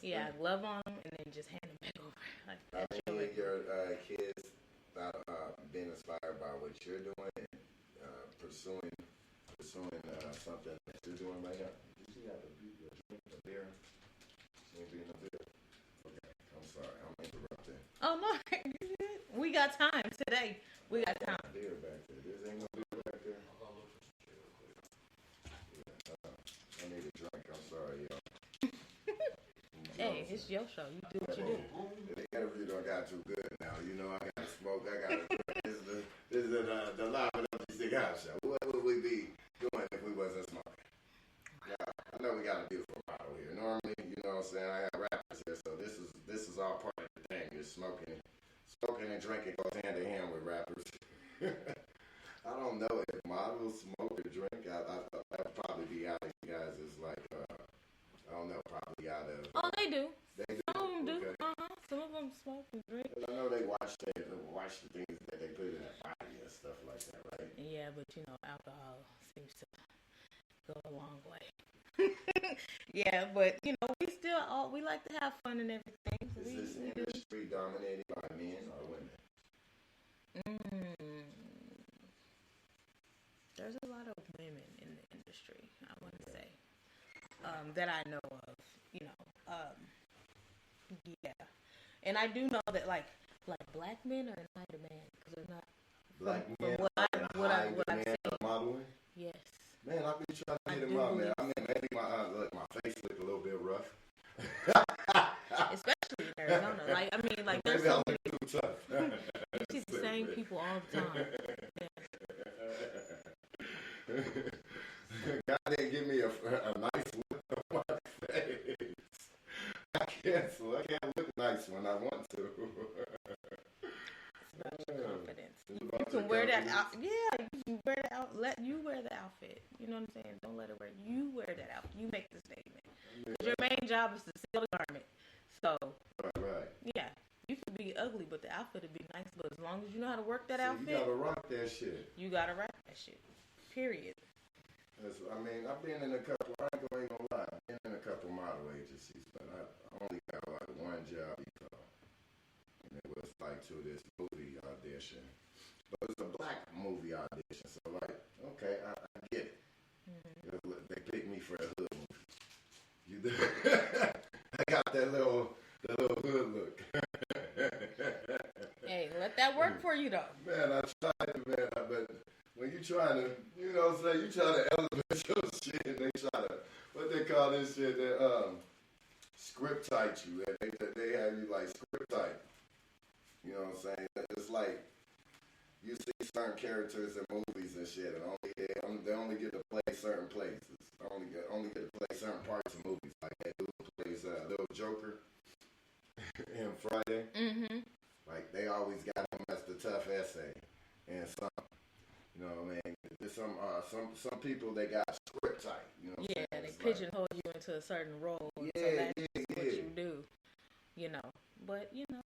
yeah, glove on them and then just hand them back over. Like, I mean, your kids being inspired by what you're doing and pursuing something that you're doing right now. Did you have a drink, a beer? Maybe in a beer. Okay, I'm sorry, I'm interrupting. Oh no, we got time today. We got time. Beer back there. There's ain't no beer back there. I need a drink. I'm sorry, y'all. Hey, it's your show. You do what you do. The interview done got too good now. You know, I gotta smoke. I gotta drink. This is the Live and Empty Cigar Show. What would we be doing if we wasn't smoking? Now, I know we got a beautiful model here. Normally, you know what I'm saying, I have rappers here, so this is all part of the thing. Just smoking and drinking goes hand in hand with rappers. I don't know if models smoke or drink. I'd probably be out of you guys. It's like I don't know, probably out of. Oh, they do. They do. Some of them do. Okay. Some of them smoke and drink. I know they watch the things that they put in their body and stuff like that, right? Yeah, but you know, alcohol seems to go a long way. Yeah, but you know, we like to have fun and everything. So Is this industry dominated by men or women? There's a lot of women in the industry, I want to say, that I know of. You know, yeah, and I do know that like black men are in high demand because they're not. Black From men what I've demand seen. of modeling? Yes. Man, I've been trying to I get do him up, man. believe I mean, maybe my face look a little bit rough. Especially in Arizona. Like, I mean, like, there's Maybe I so look many, too tough. you see the same people all the time. Yeah. God didn't give me a nice look on my face. I can't look nice when I want to. It's about your confidence. It's You about can your wear that confidence. out. Yeah, you can wear that out. Let you wear the outfit. You know what I'm saying? Don't let her wear. You wear that outfit. You make the statement. 'Cause your main job is to sell the garment. So, Right. yeah, you could be ugly, but the outfit would be nice. But as long as you know how to work that So outfit, you gotta rock that shit. you gotta rock that shit. Period. I mean, I've been in a couple. I ain't gonna lie. I've been in a couple model agencies, but I only got like one job, and it was like to this movie audition. But it was a black movie audition, so like, okay, I get it. They picked me for the hood movie. You do? I got that little hood look. Hey, let that work for you though. Man, I tried to, man, but when you trying to, you know what I'm saying, you try to elevate your shit, and they try to, what they call this shit, they script type you. They have you like script type. You know what I'm saying? It's like you see certain characters in movies and shit, and they only get to play certain places. Only get to play certain parts of movies. Like that dude plays Little Joker in Friday. Mm-hmm. Like they always got him as the tough essay, and some, you know what I mean. There's some people they got script type. You know what I'm Yeah, saying? they It's pigeonhole you into a certain role. Yeah, so that's yeah, what yeah. you do. You know, but you know,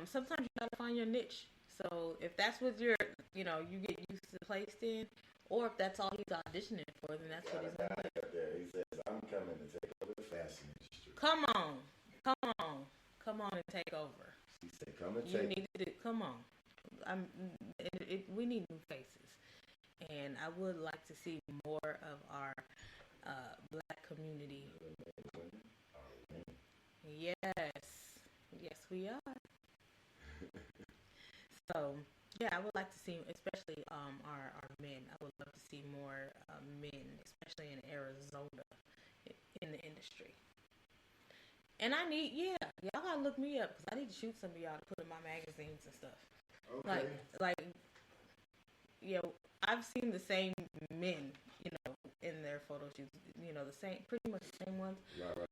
sometimes you gotta find your niche. So if that's what you get used to placed in, or if that's all he's auditioning for, then that's what he's going to do. Up there. He says, I'm coming to take over the fashion industry. Come on and take over. He said, come and You take need to come on. We need new faces, and I would like to see more of our black community. Yes, we are. So, yeah, I would like to see, especially our men. I would love to see more men, especially in Arizona, in the industry. And I need, y'all gotta look me up because I need to shoot some of y'all to put in my magazines and stuff. Okay. I've seen the same men, in their photo shoots. Pretty much the same ones. Right.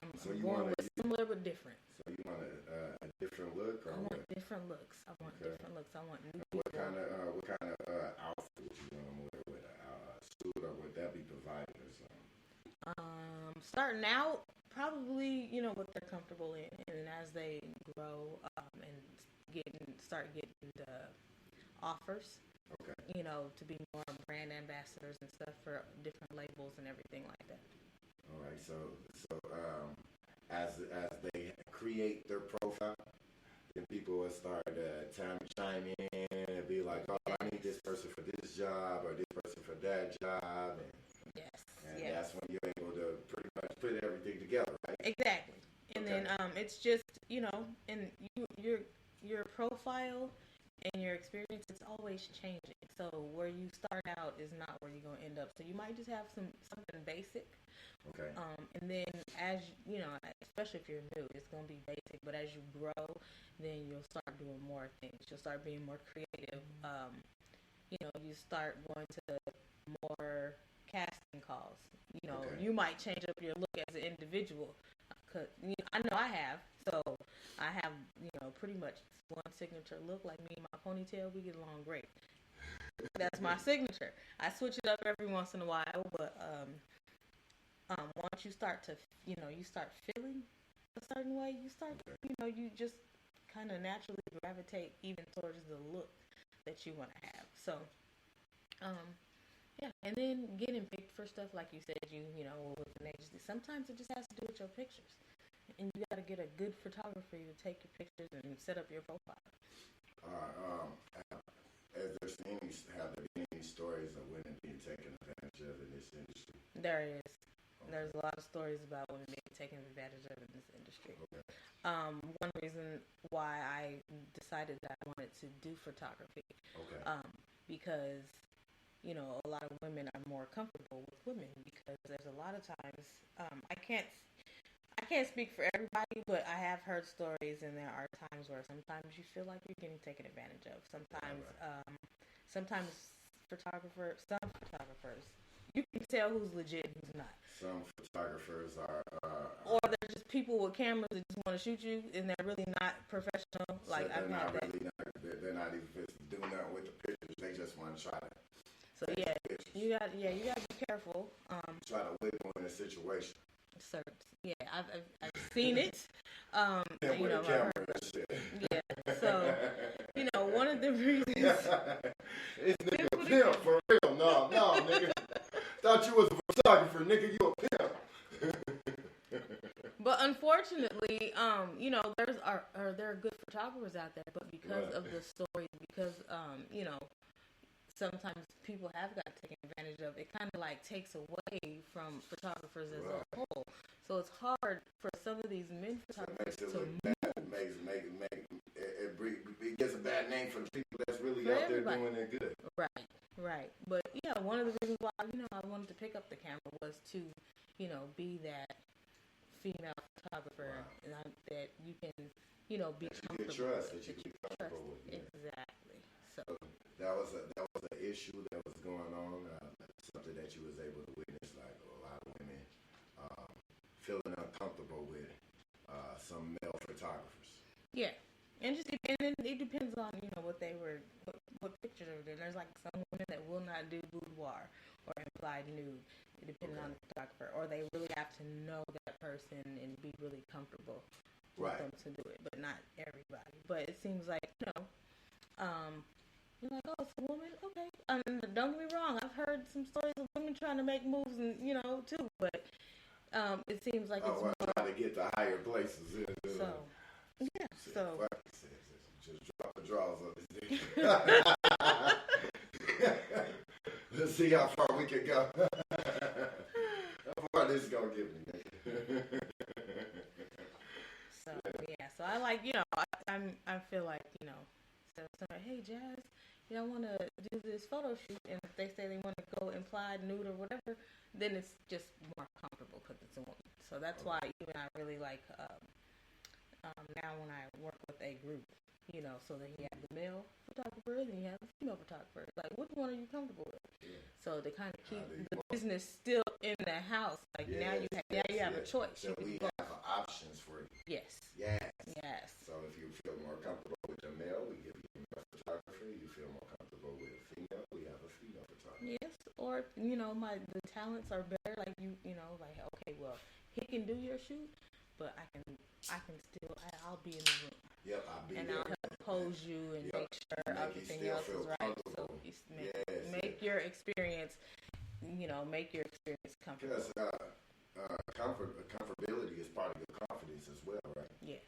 I'm So you going want with similar but different. So you want a different look, or I want what? different looks. I want different looks. I want new What people. kind of outfit would you want to wear with a suit, or would that be provided or something? Starting out, probably what they're comfortable in, and as they grow and start getting the offers, Okay. to be more brand ambassadors and stuff for different labels and everything like that. All right. So as they create their profile, then people will start chime in and be like, oh, I need this person for this job or this person for that job, and that's when you're able to pretty much put everything together, right? Exactly. And Okay. then it's just and your profile and your experience is always changing. So where you start out is not where you're gonna end up. So you might just have something basic. Okay. And then as especially if you're new, it's gonna be basic. But as you grow, then you'll start doing more things. You'll start being more creative. You start going to more casting calls. Okay. You might change up your look as an individual. Cause I know I have. So I have pretty much one signature look. Like me and my ponytail, we get along great. That's my signature. I switch it up every once in a while, but once you start to you start feeling a certain way, you start you just kind of naturally gravitate even towards the look that you want to have. So and then getting picked for stuff like you said, with an agency. Sometimes it just has to do with your pictures, and you got to get a good photographer to take your pictures and set up your profile. Have there been any stories of women being taken advantage of in this industry? There is. There's a lot of stories about women being taken advantage of in this industry. Okay. One reason why I decided that I wanted to do photography, because a lot of women are more comfortable with women, because there's a lot of times I can't speak for everybody, but I have heard stories, and there are times where sometimes you feel like you're getting taken advantage of. Sometimes some photographers, you can tell who's legit and who's not. Some photographers are or they're just people with cameras that just want to shoot you, and they're really not professional. Like I've had that. They're not even doing that with the pictures. They just want to try to. So you got to be careful. Try to whip in a situation. Yeah, I've seen it. With a camera and shit. Yeah. So one of the reasons. It's nigga a pimp for real. No, nigga. Thought you was a photographer, nigga. You a pimp. But unfortunately, there are good photographers out there, but because of the story, because sometimes people have got taken advantage of. It kind of like takes away from photographers as a whole. So it's hard for some of these men photographers to move. It gets a bad name for the people that's really out there doing it good. Right. But one of the reasons why I wanted to pick up the camera was to be that female photographer that you can be comfortable with. That you can be comfortable with. Yeah. Exactly. So that was an issue that was going on. Something that you was able to witness, like a lot of women feeling uncomfortable with some male photographers. Yeah. And it depends on what pictures are there. There's like some women that will not do boudoir or implied nude, depending on the photographer, or they really have to know that person and be really comfortable want Right. them to do it, but not everybody. But it seems like, you're like, oh, it's a woman? Okay. Don't get me wrong. I've heard some stories of women trying to make moves, and too. But it seems like it's more. Trying to get to higher places. So, yeah. So. Fuck it, just drop the draws on this thing. Let's see how far we can go. How far this is gonna get me. So yeah. So I like, I feel like, so hey Jazz, I want to do this photo shoot, and if they say they want to go implied, nude, or whatever, then it's just more comfortable because it's a woman. So that's why even I really like now when I work with a group, so that you have the male photographer and you have the female photographer. Like, which one are you comfortable with? Yeah. So to kind of keep the business still in the house, like now you have a choice. So we have options for you. Yes. Yes. Yes. So if you feel more comfortable with the male, we give you a male photographer. You feel more comfortable with a female, we have a female photographer. Yes. Or the talents are better. Like like, okay, well, he can do your shoot, but I'll be in the room. Yep, I'll be and there. I'll help pose you and make sure everything else is right. So you make your experience, comfortable. Because comfortability is part of your confidence as well, right? Yes.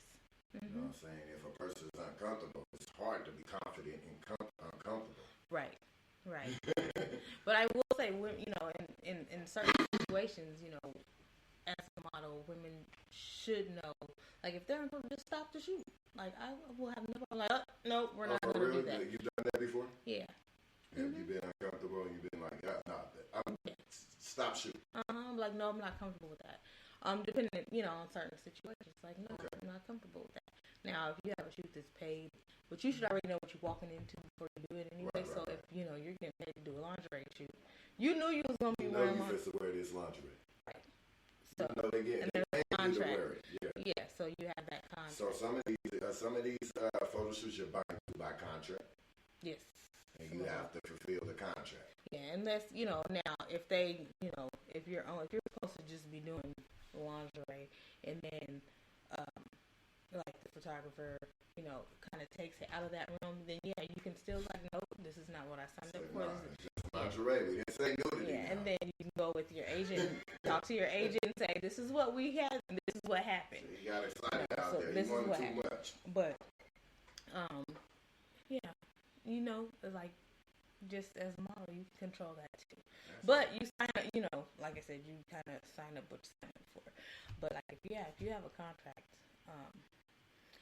Mm-hmm. You know what I'm saying? If a person is uncomfortable, it's hard to be confident and uncomfortable. Right. But I will say, in certain situations, as a model, women should know. Like, if they're uncomfortable, just stop the shoot. Like, I will have no problem. Like, no, we're not going to do that. You've done that before? Yeah. Have you been uncomfortable and you've been like, stop shooting? I'm like, no, I'm not comfortable with that. Depending, on certain situations. Like, no, I'm not comfortable with that. Now, if you have a shoot that's paid, but you should already know what you're walking into before you do it anyway. Right. If, you're getting paid to do a lingerie shoot, you knew you was going to be wearing lingerie. You wear this lingerie. Right. So, they get and there's a contract. To wear it. Yeah, so you have that contract. So some of these photo shoots you're bound to by contract. Yes. And you have to fulfill the contract. Yeah, and that's, now if they, if you're supposed to just be doing lingerie, and then like the photographer, kind of takes it out of that realm, then yeah, you can still like, nope, this is not what I signed up for. Just lingerie. We didn't say nudity. Yeah, and then you can go with your agent, talk to your agent, and say, this is what we had, and this is what happened. So you got excited out so there. This you is what too happened. much. But, yeah, like, just as a model, you can control that too. But you sign up, like I said, you kind of sign up what you sign up for. But like, if you have a contract,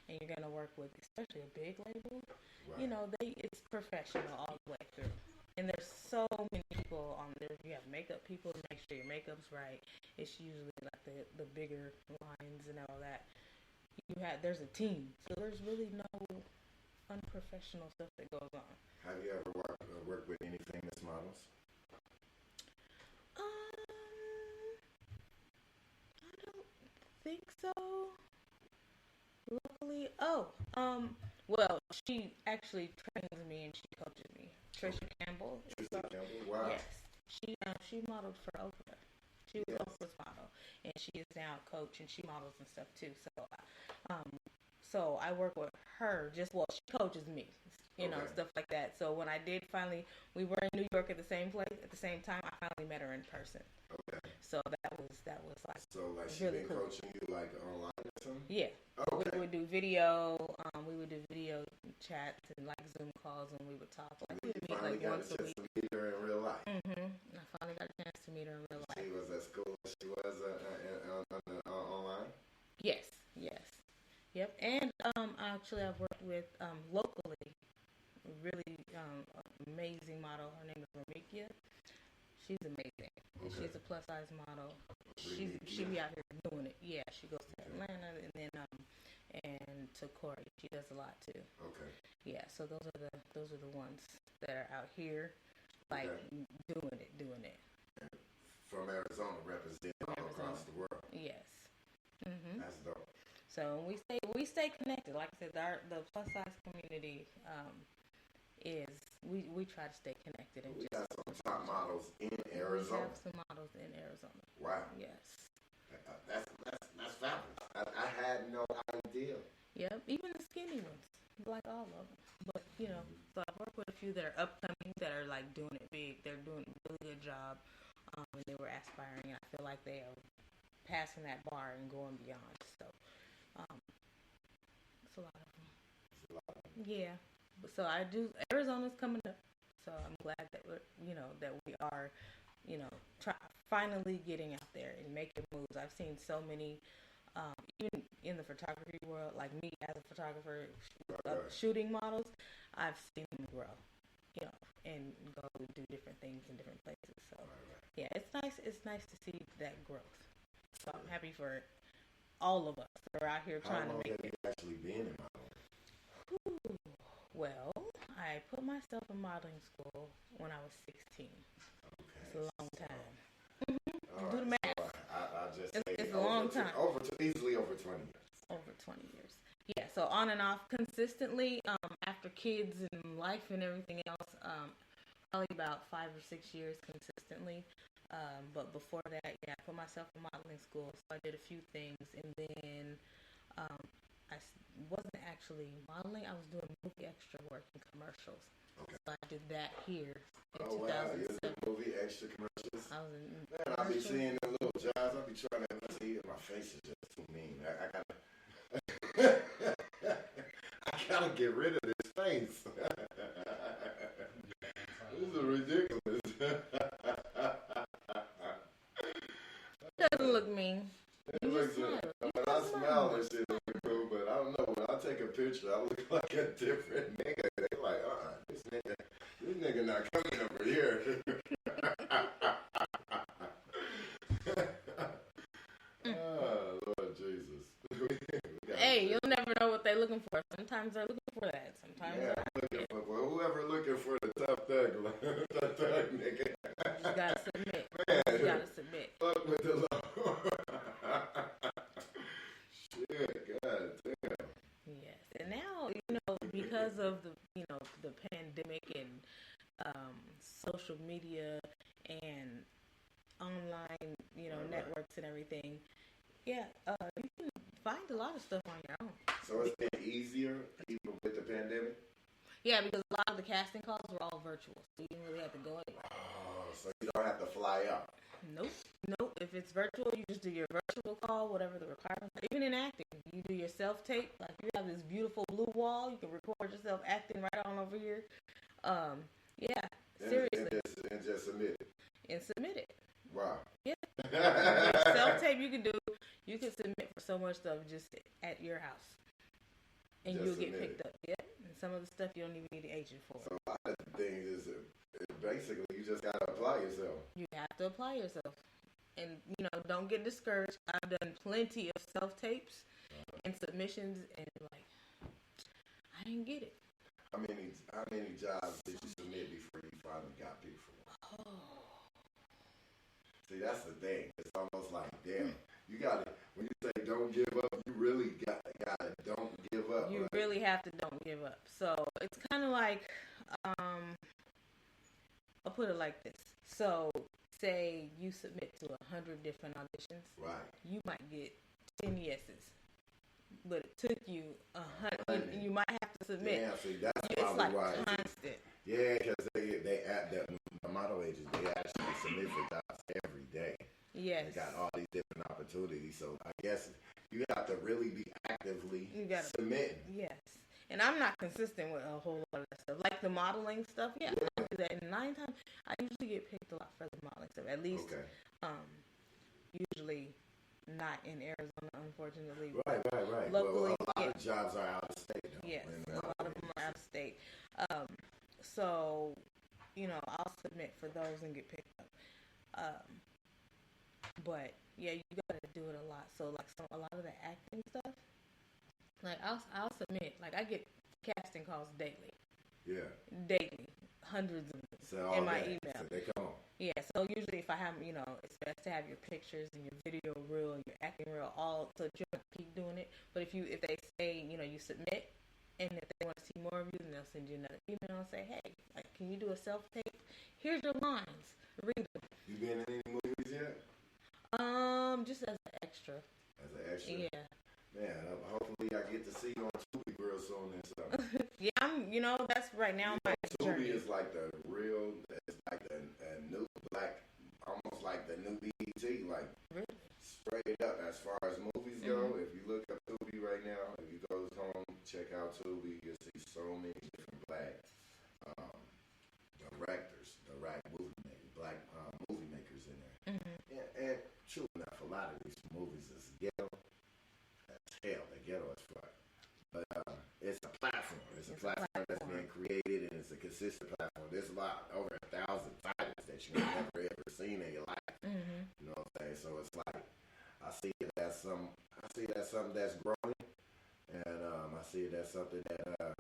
and you're gonna work with, especially a big label, right. It's professional all the way through. And there's so many people on there. You have makeup people to make sure your makeup's right. It's usually like the bigger lines and all that. There's a team, so there's really no unprofessional stuff that goes on. Have you ever worked with any famous models? I don't think so. Luckily, well, she actually trains me and she coaches me. Trisha Campbell. Wow. Yes, she modeled for Oprah. She was Oprah's model, and she is now a coach, and she models and stuff too. So I work with her. She coaches me, stuff like that. So when I did we were in New York at the same place at the same time. I finally met her in person. Okay. So that was like. So like she really been cool. Coaching you like online or something? Yeah. Okay. We would do video. We would do video chats and like Zoom calls, and we would talk. Like we would meet like once a week. To meet her in real life. Mm-hmm. I finally got a chance to meet her in real life. She was as cool as she was online. Yes. Yep. And actually, I've worked with locally, really amazing model. Her name is Ramikia. She's amazing. Okay. She's a plus size model. She be out here doing it. Yeah, she goes to Atlanta and then and to Corey. She does a lot too. Okay. Yeah, so those are the ones that are out here, like doing it. From Arizona, representing all across the world. Yes. Mm-hmm. That's dope. So we stay connected. Like I said, the plus size community we try to stay connected. And we got some top models in Arizona. We have some models in Arizona. Wow. Yes. That's fabulous. I had no idea Yep, even the skinny ones, like all of them. But so I've worked with a few that are upcoming that are like doing it big. They're doing a really good job, and they were aspiring. And I feel like they are passing that bar and going beyond. So, it's a lot of them. Yeah, so I do. Arizona's coming up, so I'm glad that that we are, finally getting out there and making moves. I've seen so many, even in the photography world, like me as a photographer, shooting models. I've seen them grow, and go do different things in different places. So yeah, it's nice. It's nice to see that growth. So I'm happy for all of us that are out here trying to make it. How long have you actually been in modeling? Well, I put myself in modeling school when I was 16. Okay. It's a long time. All Do the right, math. so I'll just say It's a long time. Easily over 20 years. Over 20 years. Yeah, so on and off consistently, after kids and life and everything else, probably about 5 or 6 years consistently. But before that, I put myself in modeling school, so I did a few things, and then I wasn't actually modeling. I was doing movie extra work in commercials. Okay. So I did that here in 2007. Wow, you did movie extra commercials? I was in Man, I be seeing them little jobs. I be trying to see my face is just too mean. I gotta get rid of this face. This is ridiculous. Doesn't look mean. It looks when I smile, that shit looks cool, but I don't know. When I take a picture, I look like a different nigga. They like, this nigga not coming over here. Oh, Lord Jesus. Hey, you'll never know what they're looking for. Sometimes they're looking for that. Sometimes they're not. Looking for whoever looking for the tough thug, tough thug nigga. You just gotta submit. Man, You gotta submit. fuck with the law. Shit, god damn. Yes, and now because of the pandemic and social media and online networks and everything, you can find a lot of stuff on your own. So it's been easier even with the pandemic? Yeah, because a lot of the casting calls were all virtual, so you didn't really have to go anywhere. Oh, so you don't have to fly out. Nope. If it's virtual, you just do your virtual call, whatever the requirements are. Even in acting, you do your self-tape. Like, you have this beautiful blue wall. You can record yourself acting right on over here. Seriously. And just submit it. And submit it. Wow. Yeah. Your self-tape you can submit for so much stuff just at your house. And Just you'll get submit picked up. Yeah. And some of the stuff you don't even need an agent for. So a lot of things is basically you just gotta apply yourself. You have to apply yourself. And, don't get discouraged. I've done plenty of self-tapes and submissions, and, I didn't get it. How many jobs did you submit before you finally got picked for one? Oh. See, that's the thing. It's almost like, damn, you gotta, when you say don't give up, you really gotta don't give up. You right? really have to don't give up. So, it's kind of like, I'll put it like this. So, say you submit to 100 different auditions. Right. You might get 10 yeses. But it took you 100. You might have to submit. Yeah, see, that's it's probably like why. constant. Yeah, because they add that the model agents, they actually submit for jobs every day. Yes. They got all these different opportunities. So I guess you have to really be actively submitting. Yes. And I'm not consistent with a whole lot of that stuff. Like the modeling stuff, I do that. And 9 times, I usually get picked a lot for the modeling stuff. At least, usually not in Arizona, unfortunately. Right. Locally, well, a lot of jobs are out of state. Though, yes, a lot of them are out of state. So, I'll submit for those and get picked up. But yeah, you gotta do it a lot. So a lot of the acting stuff, I'll submit. I get casting calls daily. Yeah. Daily, hundreds of them in my email. So they come on. Yeah, so usually if I have, it's best to have your pictures and your video reel and your acting reel all, so that you don't keep doing it. But if they say, you submit, and if they want to see more of you, then they'll send you another email and say, hey, can you do a self-tape? Here's your lines. Read them. You been in any movies yet? Just as an extra. As an extra? Yeah. Man, hopefully hopefully I get to see you on Tubi real soon and stuff. Yeah, that's right now my journey. Tubi is like the real, it's like a new black, almost like the new BET, like Really? straight up as far as movies go. If you look up Tubi right now, if you go home, check out Tubi, you'll see so many different black directors, black movie makers in there. And true enough, a lot of these movies is ghetto as hell. They're ghetto as fuck. But it's a platform. It's a platform that's being created, and it's a consistent platform. There's a lot, over 1,000 titles that you have never ever seen in your life. You know what I'm saying? So it's like I see it as something that's growing, and I see it as something that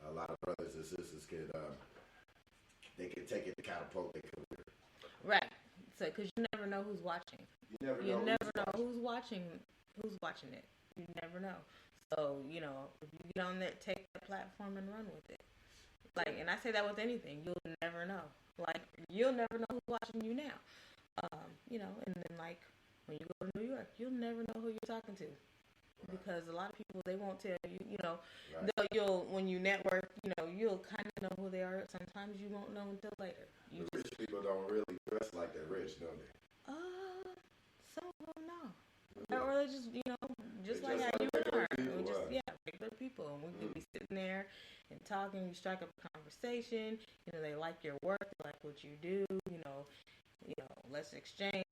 a lot of brothers and sisters could they can take it to catapult their career. Right. So, because you never know who's watching. You never know who's watching it. You never know. So, if you get on that, take that platform and run with it. Like, and I say that with anything. You'll never know. Like, you'll never know who's watching you now. And then, like, when you go to New York, you'll never know who you're talking to. Because a lot of people, they won't tell you, you'll, when you network, you'll kind of know who they are. Sometimes you won't know until later. The rich people don't really dress like they're rich, don't they? Some of them know. Or they just, just like how you and I are. Regular people. And we could be sitting there and talking, you strike up a conversation, they like your work, they like what you do, let's exchange,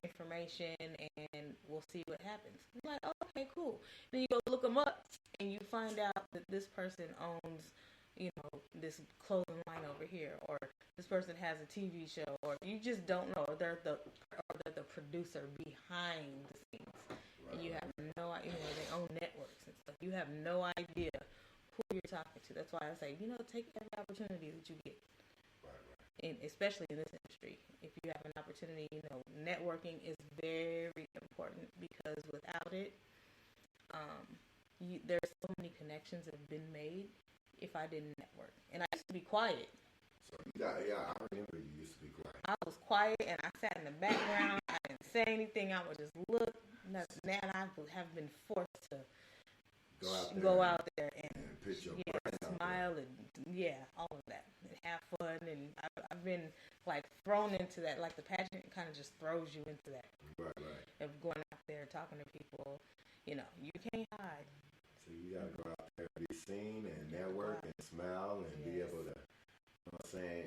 information, and we'll see what happens. I'm like, oh, okay, cool. Then you go look them up, and you find out that this person owns, this clothing line over here, or this person has a TV show, or you just don't know. They're the producer behind the scenes, and you have no idea. They own networks and stuff. You have no idea who you're talking to. That's why I say, take every opportunity that you get. And especially in this industry, if you have an opportunity, networking is very important, because without it, there's so many connections that have been made if I didn't network. And I used to be quiet. So I remember you used to be quiet. I was quiet, and I sat in the background. I didn't say anything. I would just look. Now I have been forced to go out there and pitch your smile and all of that, and have fun. And I've been like thrown into that. Like the pageant kind of just throws you into that. Right. Of going out there talking to people, you can't hide. So you gotta go out there, be seen, and network, and smile, and be able to,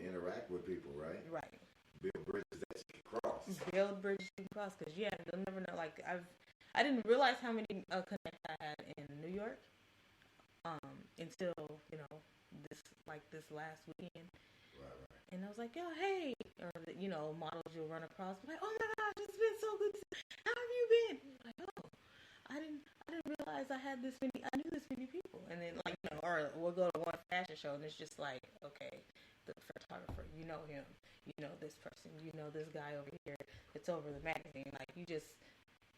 interact with people, right? Right. Build bridges that you can cross. Build bridges you can cross, because you'll never know. Like I didn't realize how many connects I had in New York until this last weekend. Right. And I was like, oh, hey, or models you'll run across, like, oh my gosh, it's been so good. How have you been? Like, oh, I didn't realize I knew this many people. And then or we'll go to one fashion show, and it's just like, okay, the photographer, you know him, this person, this guy over here. It's over the magazine. Like, you just,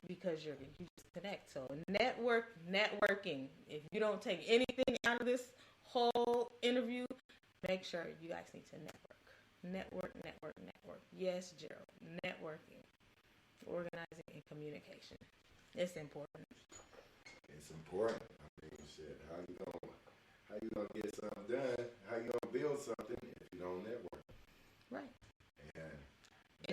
because you just connect. So networking. If you don't take anything out of this whole interview, make sure you guys need to network. Network. Yes, Gerald. Networking, organizing, and communication. It's important. It's important. I mean, shit. How you gonna get something done? How you gonna build something if you don't network? Right. And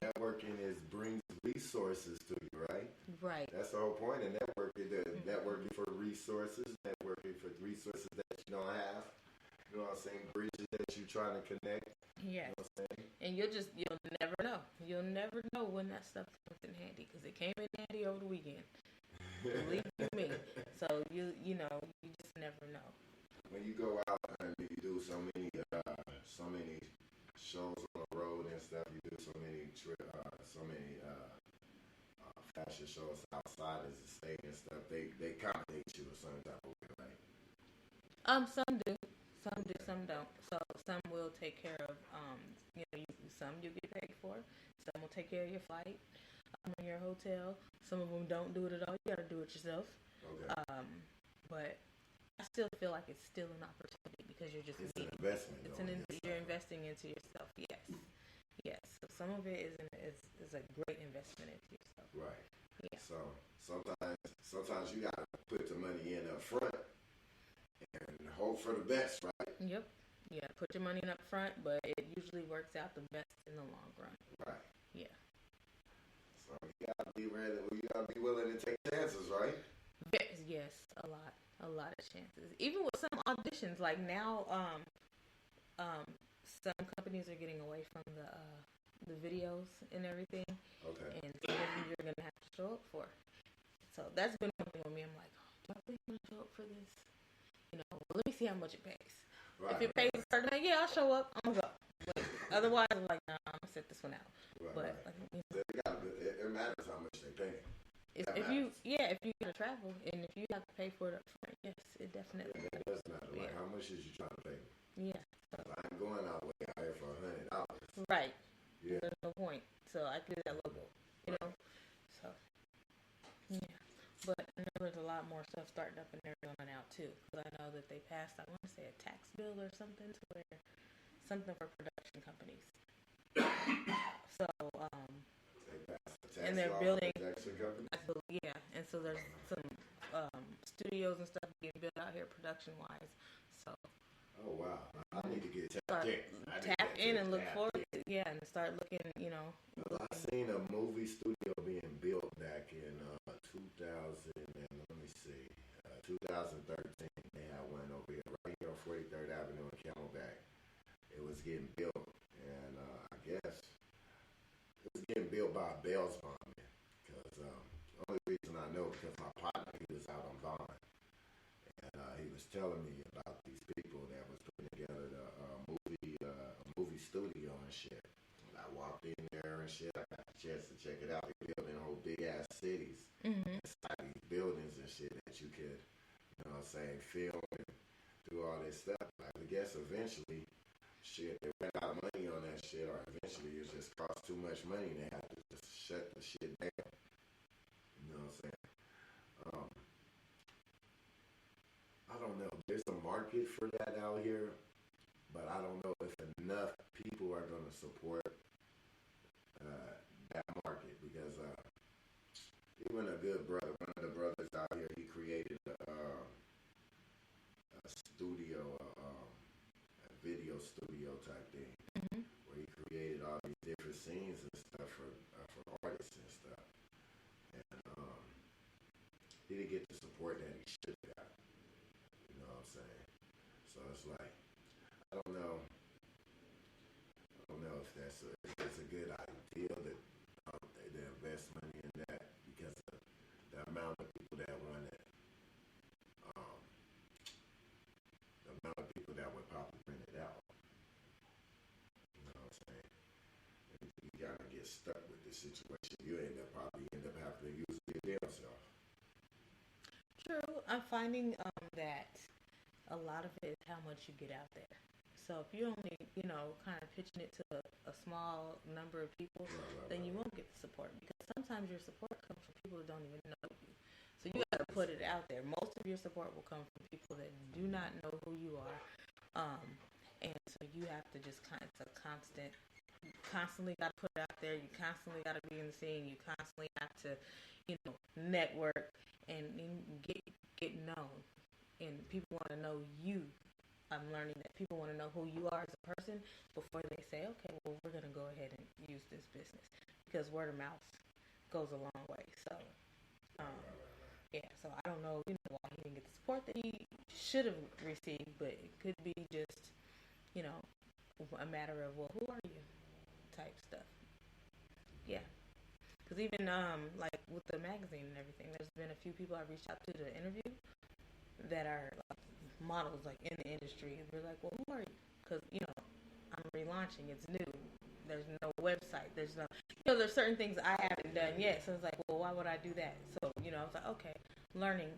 networking brings resources to you, right? Right. That's the whole point of networking. Networking for resources, networking for resources that you don't have. You know what I'm saying? Bridges that you're trying to connect. Yeah. You know what I'm saying? And you'll never know. You'll never know when that stuff comes in handy, because it came in handy over the weekend. Believe me. So you just never know. When you go out and you do so many shows on the road and stuff, you do so many fashion shows outside of the state and stuff. They accommodate you a certain type of way, right? Some do, some don't. So some will take care of some you get paid for. Some will take care of your flight, and your hotel. Some of them don't do it at all. You got to do it yourself. Okay. But I still feel like it's still an opportunity, because you're just an investment. You're investing into yourself. Yes. So some of it is a great investment into yourself. Right. Yeah. So sometimes you gotta put the money in up hope for the best, right? Yep. Yeah, put your money in up front, but it usually works out the best in the long run. Right. Yeah. So you gotta be ready. You gotta be willing to take chances, right? Yes, a lot of chances. Even with some auditions, like now, some companies are getting away from the videos and everything, Okay. and some of them you're gonna have to show up for. So that's been one thing with me. I'm like, oh, do I really want to show up for this? Well, let me see how much it pays. Right. If it pays a certain amount, yeah, I'll show up. I'm gonna go. But otherwise, I'm like, nah, I'm gonna sit this one out. Right, But right. like, It matters how much they pay. if you gotta travel and if you have to pay for it up front, yes, it definitely. That does matter. Like, Yeah. how much is you trying to pay? Yeah. I'm going out way out here for $100. Right. Yeah. There's no point. So I do that logo, So, yeah. But I know there's a lot more stuff starting up in Arizona now too. Because I know that they passed, I want to say, a tax bill or something to where something for production companies. So, They pass the tax and they're law building. for production companies? Yeah, and so there's some studios and stuff being built out here production wise. So. Oh wow! I need to get Start tapped in. tap in and look forward to, and start looking, Well, I seen a movie studio being built back in 2000 and let me see, 2013. They had one over here, right here on 43rd Avenue in Camelback. It was getting built, and I guess it was getting built by a Bell's bombing. Because the only reason I know because my partner he was out on bond, and he was telling me about these people that was putting together the movie studio and shit. I walked in there and shit. I got the chance to check it out. They built in whole big ass cities inside these buildings and shit that you could, film and do all this stuff. I guess eventually, shit, they ran out of money on that shit, or eventually it just cost too much money. They had to just shut the shit down. You know what I'm saying? I don't know. There's a market for that out here, but I don't know if enough people are going to support that market because even a good brother, one of the brothers out here, he created a studio, a video studio type thing, where he created all these different scenes and stuff for artists and stuff, and he didn't get the support that he should have got. You know what I'm saying? So it's like, I don't know if that's a good idea that they invest money in that because of the amount of people that want it, the amount of people that would probably rent it out. You know what I'm saying? And you gotta get stuck with this situation. You probably end up having to use it damn self. True. I'm finding that a lot of it is how much you get out there. So if you only, kind of pitching it to a small number of people, then you won't get the support because sometimes your support comes from people that don't even know you. So you got to put it out there. Most of your support will come from people that do not know who you are, and so you have to just constantly got to put it out there. You constantly got to be in the scene. You constantly have to, network and get known. And people want to know you. I'm learning that people want to know who you are as a person before they say, okay, well, we're going to go ahead and use this business because word of mouth goes a long way. So, so I don't know, why he didn't get the support that he should have received, but it could be just, a matter of, well, who are you type stuff. Yeah. Because even, like, with the magazine and everything, there's been a few people I reached out to interview that are, like, models, like, in the industry. And they're like, well, who are you? Because, I'm relaunching. It's new. There's no website. There's no, there's certain things I haven't done yet. So it's like, well, why would I do that? So, I was like, okay, learning,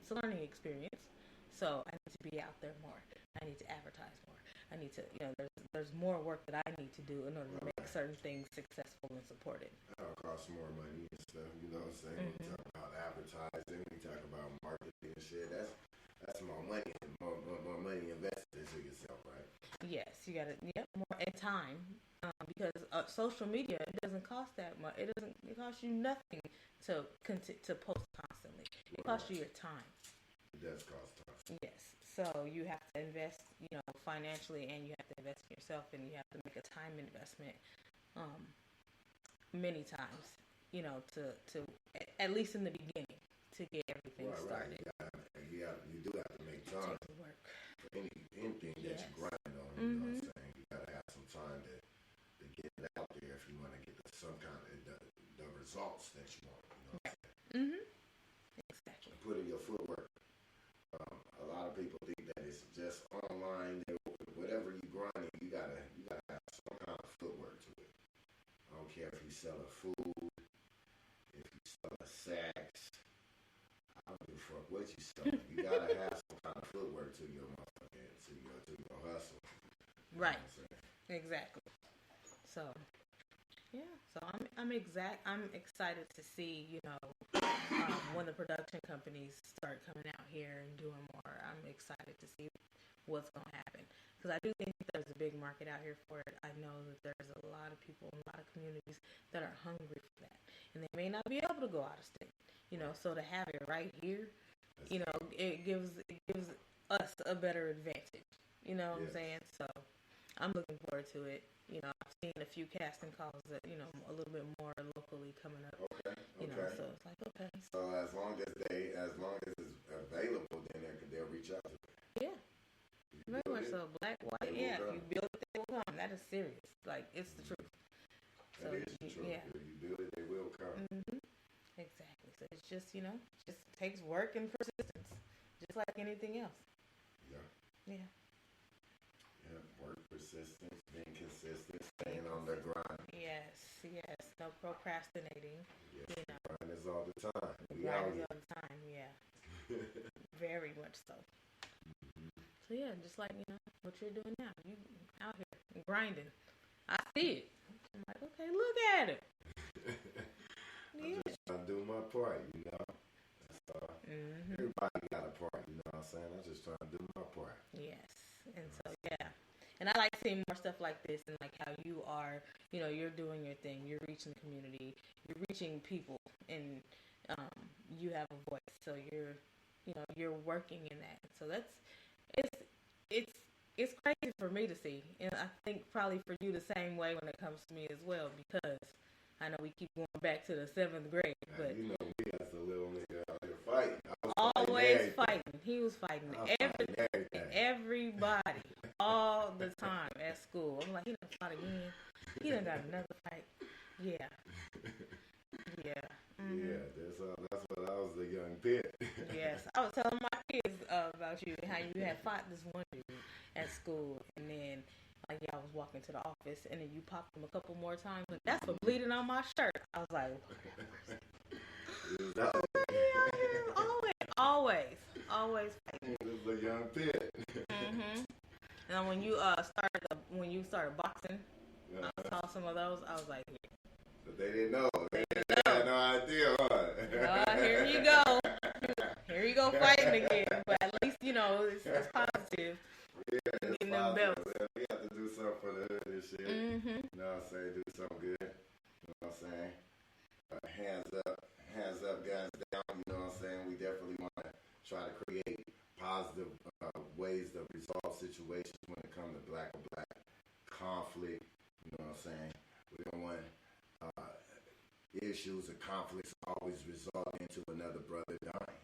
it's a learning experience. So I need to be out there more. I need to advertise more. I need to, there's more work that I need to do in order to make certain things successful and supported. That'll cost more money and stuff, you know what I'm saying? We talk about advertising, we talk about marketing and shit. That's more money invested into yourself, right? Yes, you got to, more and time. Because social media, it doesn't cost that much. It costs you nothing to post constantly. It costs you your time. It does cost time. Yes. So you have to invest, financially, and you have to invest in yourself, and you have to make a time investment, many times, to at least in the beginning, to get everything started. You do have to make time Take the work. for anything that you grind on. You know what I'm saying? You gotta have some time to get it out there if you want to get some kind of the results that you want. You know what I'm saying? Exactly. Put in your footwork. A lot of people think that it's just online. Whatever you grinding, you gotta have some kind of footwork to it. I don't care if you sell a food, if you sell a sex. I don't give a fuck what you sell. You gotta have some kind of footwork to your motherfucker, to your hustle. You know Right. what I'm saying? Exactly. So, yeah. So I'm excited to see, when the production companies start coming out here and doing more. I'm excited to see what's going to happen, because I do think there's a big market out here for it. I know that there's a lot of people in a lot of communities that are hungry for that, and they may not be able to go out of state. So to have it right here, it gives us a better advantage. You know what I'm saying? So I'm looking forward to it. I've seen a few casting calls that, a little bit more locally coming up. Okay. So it's like, okay. So as long as it's available, then they'll reach out to you. Yeah. Very much so. Black, white, They will if you build it, they will come. That is serious. Like, it's the truth. That is the truth. Yeah. If you build it, they will come. Exactly. So it's just, just takes work and persistence, just like anything else. Yeah. Yeah. Yeah. Work, persistence, being consistent, staying on the grind. Yes. No procrastinating. Yes. Grind is all the time. Grind is all the time. Yeah. Very much so. So yeah, just like what you're doing now, you out here grinding. I see it. I'm like, okay, look at it. I'm just trying to do my part, That's all. Everybody got a part, you know what I'm saying? I'm just trying to do my part. Yes, and so yeah, and I like seeing more stuff like this, and like how you are, you're doing your thing, you're reaching the community, you're reaching people, and you have a voice, so you're working in that. So it's crazy for me to see, and I think probably for you the same way when it comes to me as well, because I know we keep going back to the 7th grade, but me as a little nigga out here fighting. Always fighting. He was fighting everybody all the time at school. I'm like, he done fought again. He done got another fight. Yeah. Yeah. That's what I was the young pit. Yes. I was telling my kids about you, how you had fought this one dude at school, and then like y'all was walking to the office, and then you popped him a couple more times. Like, that's for bleeding on my shirt. I was like, always fighting. It was a young pit. And when you started boxing, I saw some of those. I was like, but they didn't know. They had no idea. Here you go. Here you go fighting again. But at least it's positive. Yeah, it's getting them belts. We have to do something for the hood and shit. You know what I'm saying? Do something good. You know what I'm saying? Hands up, guys down. You know what I'm saying? We definitely want to try to create positive ways to resolve situations when it comes to black on black conflict. You know what I'm saying? We don't want issues and conflicts always result into another brother dying.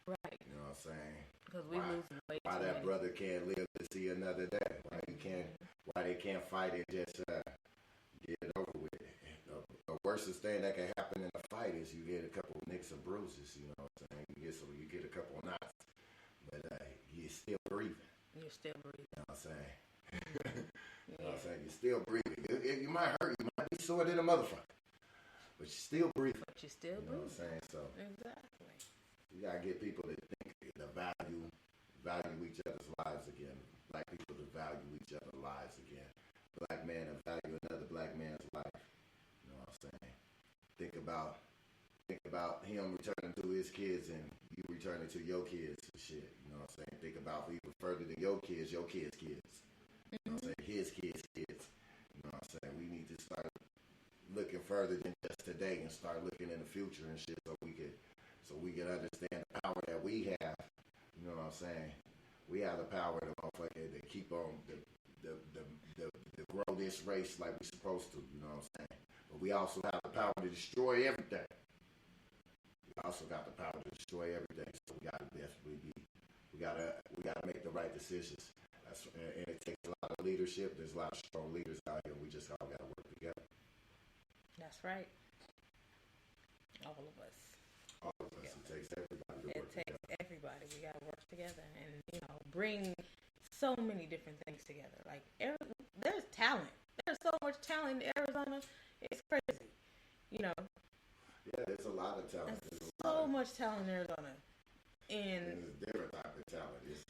Right. You know what I'm saying? Because we losing way why too that many. brother can't live to see another day? Why they can't fight and just get it over with? The worstest thing that can happen in a fight is you get a couple of nicks and bruises. You know what I'm saying? You get a couple of knots, but you're still breathing. You're still breathing. You know what I'm saying? You know what I'm saying? You're still breathing. You might hurt. You might be sore than a motherfucker, but you're still breathing. You know what I'm saying? So exactly. You gotta get people to think to value each other's lives again. Black people to value each other's lives again. Black man to value another black man's life. You know what I'm saying? Think about him returning to his kids and you returning to your kids and shit. You know what I'm saying? Think about even further than your kids' kids. You know what I'm saying? His kids. You know what I'm saying? We need to start looking further than just today and start looking in the future and shit so we can understand the power that we have. You know what I'm saying? We we have the power to motherfucker to keep on the grow this race like we're supposed to. You know what I'm saying? But we also have the power to destroy everything. We also got the power to destroy everything. So we gotta definitely be. We gotta make the right decisions. And it takes a lot of leadership. There's a lot of strong leaders out here. We just all gotta work together. That's right. All of us. All of us. It takes everybody to work together. It takes everybody. We gotta work together and bring so many different things together. Like there's talent. There's so much talent in Arizona. It's crazy. Yeah, there's a lot of talent. There's so much talent in Arizona. And it's different type of talent. It's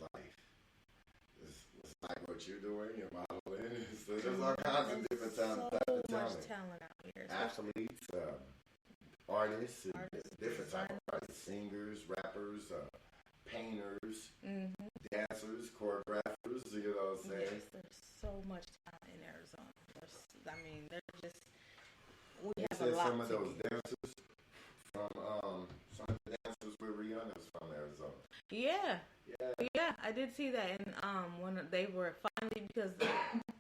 like what you're doing, you're modeling. So there's all kinds of different type of so talent. much talent out here. Athletes, artists, different type of artists, singers, rappers, painters, dancers, choreographers. You know what I'm saying? Yes, there's so much talent in Arizona. We have a lot. Some of those dancers from some of the dancers with Rihanna's from Arizona. Yeah, I did see that, and when they were finally, because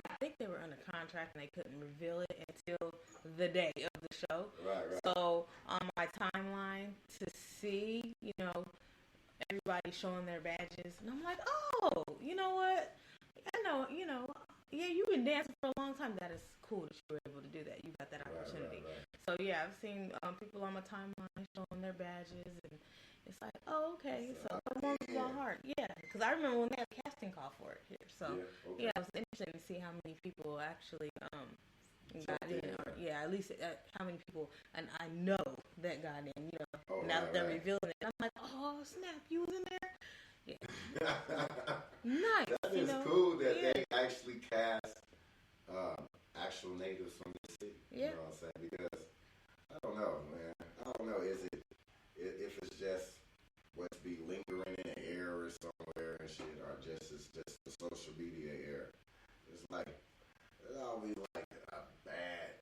I think they were under contract and they couldn't reveal it until the day of the show. Right. So on my timeline to see, everybody showing their badges, and I'm like, oh, you know what? I know, yeah, you've been dancing for a long time. That is cool that you were able to do that. You got that opportunity. Right. So yeah, I've seen people on my timeline showing their badges, and it's like, oh, okay. So it warms my heart. Yeah, because I remember when they had a casting call for it here. So yeah, it was interesting to see how many people actually got in. Or, at least how many people, and I know that got in. Now that they're revealing it, I'm like, oh snap, you was in there. Yeah. Nice. That is cool that they actually cast actual natives from the city. Yeah. You know what I'm saying? Because I don't know, man. I don't know. Is it if it's just what's be lingering in the air or somewhere and shit, or it's just the social media air? It's like it's always like a bad.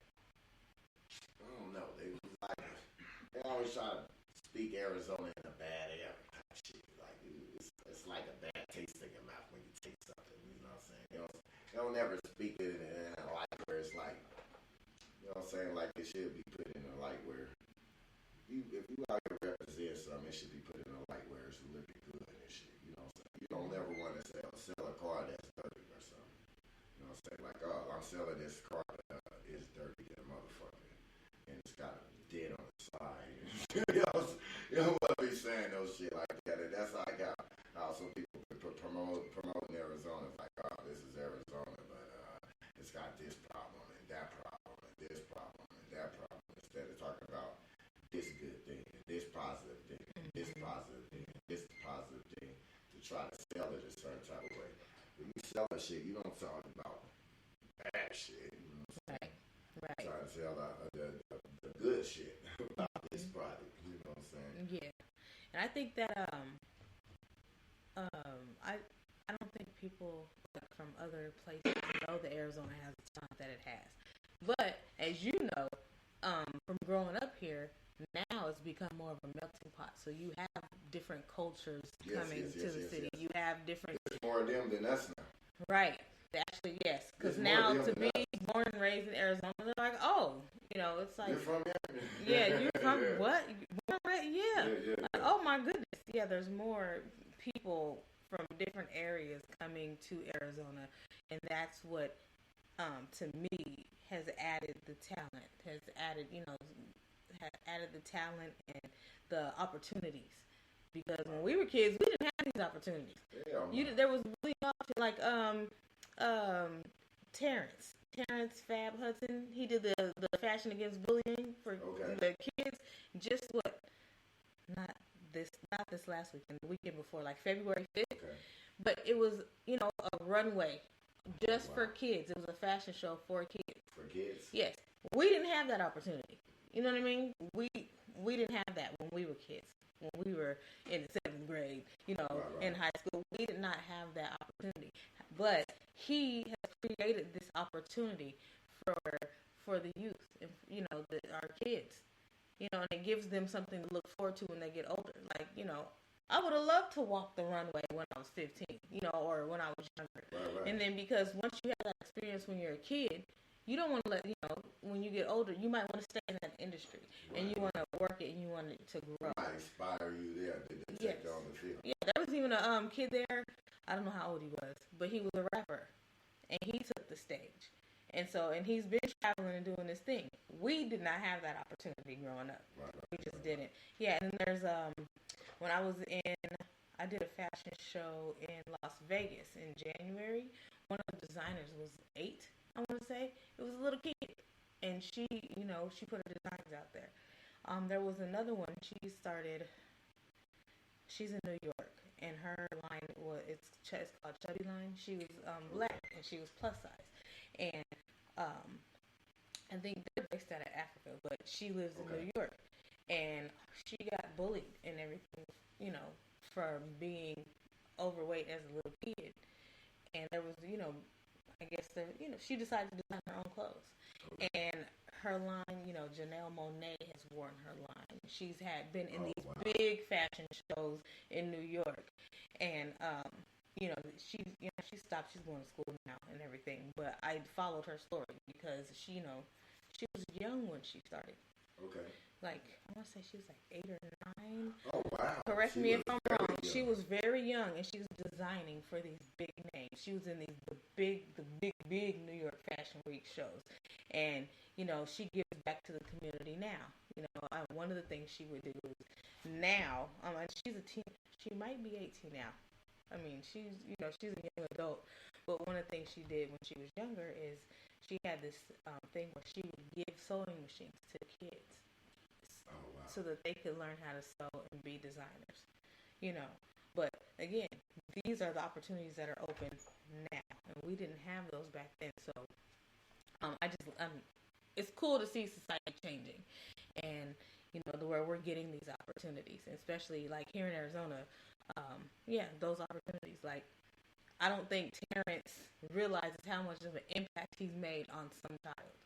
I don't know. They always try to speak Arizona in a bad air. Shit, like it's like a bad taste in your mouth when you taste something. You know what I'm saying? They don't ever speak it in a light where it's like, you know what I'm saying? Like it should be put in a light where if you out here represent something, it should be put in a light where it's looking good and shit. You know what I'm saying? You don't ever want to sell a car that's dirty or something. You know what I'm saying? Like, oh, I'm selling this car that is dirty, that motherfucker, and it's got a dent on the side. You don't want to be saying those shit like that. And that's like how some people promoting Arizona. It's like, oh, this is Arizona, but it's got this problem and that problem and this problem and that problem. Instead of talking about this good thing and this positive thing and this positive thing and this positive thing to try to sell it a certain type of way. When you sell a shit, you don't talk about bad shit. You know what I'm saying? Right. Trying to sell the good shit about this product. You know what I'm saying? Yeah. And I think that I don't think people from other places know that Arizona has the talent that it has. But as you know, from growing up here, now it's become more of a melting pot. So you have different cultures coming to the city. You have different. There's more of them than us now. Right. Actually, yes. Because now to be born and raised in Arizona, they're like, oh, it's like. You're from here? Yeah, you're from what? Born, right? Yeah. Like, oh my goodness. Yeah, there's more people from different areas coming to Arizona, and that's what, to me, has added the talent. Has added the talent and the opportunities. Because when we were kids, we didn't have these opportunities. There was really no option. Like Terrence Fab Hudson, he did the Fashion Against Bullying for the kids. Just not this last weekend, the weekend before, like February 5th. Okay. But it was, a runway just for kids. It was a fashion show for kids. For kids? Yes. We didn't have that opportunity. You know what I mean? We didn't have that when we were kids. When we were in the 7th grade, in high school, we did not have that opportunity. But he has created this opportunity for the youth, and, our kids. And it gives them something to look forward to when they get older. Like, I would have loved to walk the runway when I was 15, or when I was younger. Right. And then because once you have that experience when you're a kid, you don't want to when you get older, you might want to stay in that industry. Right. And you want to work it and you want it to grow. Might inspire you there to take you on the field. Yeah, there was even a kid there, I don't know how old he was, but he was a rapper. And he took the stage. And he's been traveling and doing this thing. We did not have that opportunity growing up. Right. We just didn't. Yeah, and there's when I did a fashion show in Las Vegas in January. One of the designers was 8, I want to say. It was a little kid, and she put her designs out there. There was another one. She's in New York, and her line it's called Chubby Line. She was black, and she was plus size, and I think they're based out of Africa, but she lives in New York, and she got bullied and everything, for being overweight as a little kid, and there was, I guess she decided to design her own clothes, and her line, Janelle Monáe has worn her line. She's been in these big fashion shows in New York, and she stopped. She's going to school now and everything. But I followed her story because she was young when she started. Okay. Like, I want to say she was like 8 or 9. Oh, wow. Correct She me if was I'm very wrong. young. She was very young, and she was designing for these big names. She was in the big New York Fashion Week shows. And, she gives back to the community now. One of the things she would do is now, and she's a teen. She might be 18 now. I mean, she's a young adult. But one of the things she did when she was younger is she had this thing where she would give sewing machines to kids. Oh, wow. So that they could learn how to sew and be designers, But again, these are the opportunities that are open now, and we didn't have those back then. So, it's cool to see society changing, and where we're getting these opportunities, especially like here in Arizona. Those opportunities. Like, I don't think Terrence realizes how much of an impact he's made on some child,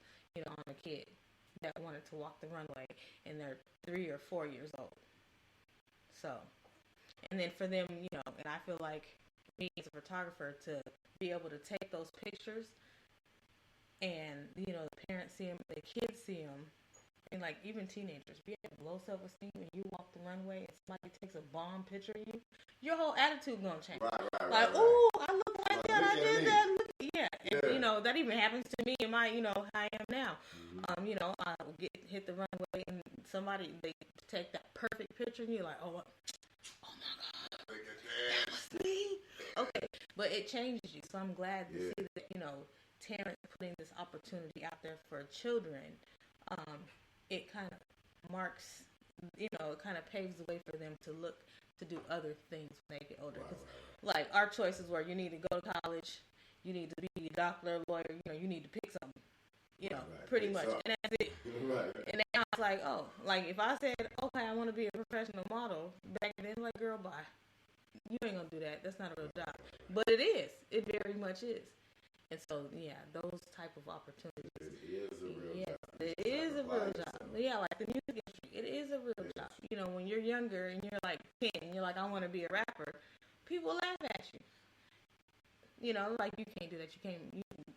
on a kid that wanted to walk the runway, and they're 3 or 4 years old. So, and then for them, and I feel like me as a photographer to be able to take those pictures, and the parents see them, the kids see them, and like even teenagers, be able to low self-esteem when you walk the runway and somebody takes a bomb picture of you, your whole attitude gonna change. Right. Ooh, I look like that. Look I at did me. that. And, that even happens to me in my, how I am now. Mm-hmm. I hit the runway and they take that perfect picture and you're like, oh my God, that was me. Okay, but it changes you. So I'm glad to see that, Terrence putting this opportunity out there for children. It kind of marks, it kind of paves the way for them to look to do other things when they get older. Right. Like, our choices were you need to go to college, you need to be a doctor, lawyer, you need to pick something, pretty much. And that's it. Right. And now it's like, if I said, okay, I want to be a professional model, back then, like, girl, bye. You ain't going to do that. That's not a real job. But it is. It very much is. And so, those type of opportunities. It is a real job. It is a real job. Yeah, like the music industry, it is a real job. When you're younger and you're like 10 and you're like, I want to be a rapper, people laugh at you. Like, you can't do that. You can't.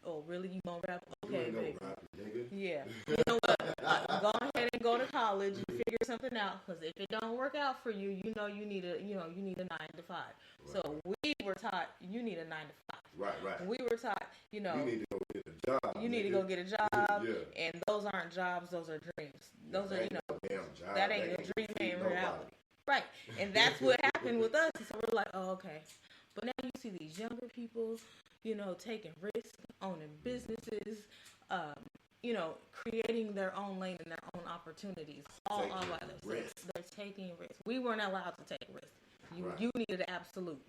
Oh, really? You gonna rap? Okay, baby. Nigga. Yeah. You know what? Go ahead and go to college and figure something out. Because if it don't work out for you, you need a 9 to 5. Right. So we were taught you need a 9 to 5. Right. We were taught, you need to go get a job. You need to go get a job. Yeah. And those aren't jobs. Those are dreams. Those are that ain't a dream in reality. Right. And that's what happened with us. So we're like, oh, okay. But now you see these younger people, taking risks, owning businesses, creating their own lane and their own opportunities. All by themselves. They're taking risks. We weren't allowed to take risks. You needed an absolute.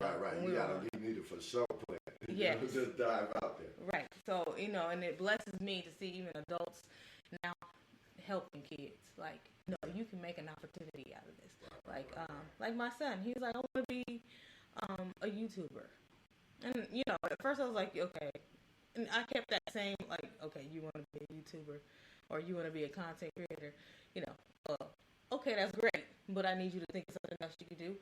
Right. You need it for the show plan. Yes. Just dive out there. Right. So, and it blesses me to see even adults now helping kids. Like, no, you can make an opportunity out of this. Like my son, he was like, I want to be a YouTuber. And, at first I was like, okay. And I kept that same, like, okay, you want to be a YouTuber or you want to be a content creator, okay, that's great. but I need you to think of something else you can do.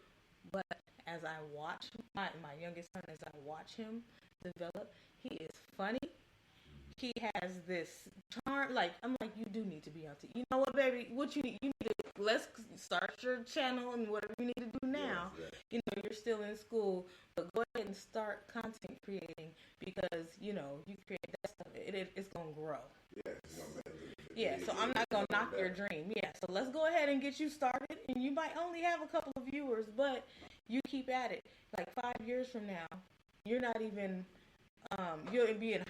But as I watch my youngest son, as I watch him develop, he is funny. He has this charm. Like, I'm like, you do need to be on TV. You know what, baby? What you need to, let's start your channel and whatever you need to do now. Yeah. You know, you're still in school, but go ahead and start content creating because, you know, you create that stuff. It's going to grow. Yeah, it's gonna make it. Yeah, so I'm not going to knock your dream. Yeah, so let's go ahead and get you started. And you might only have a couple of viewers, but you keep at it. Like 5 years from now, you're not even, you'll be in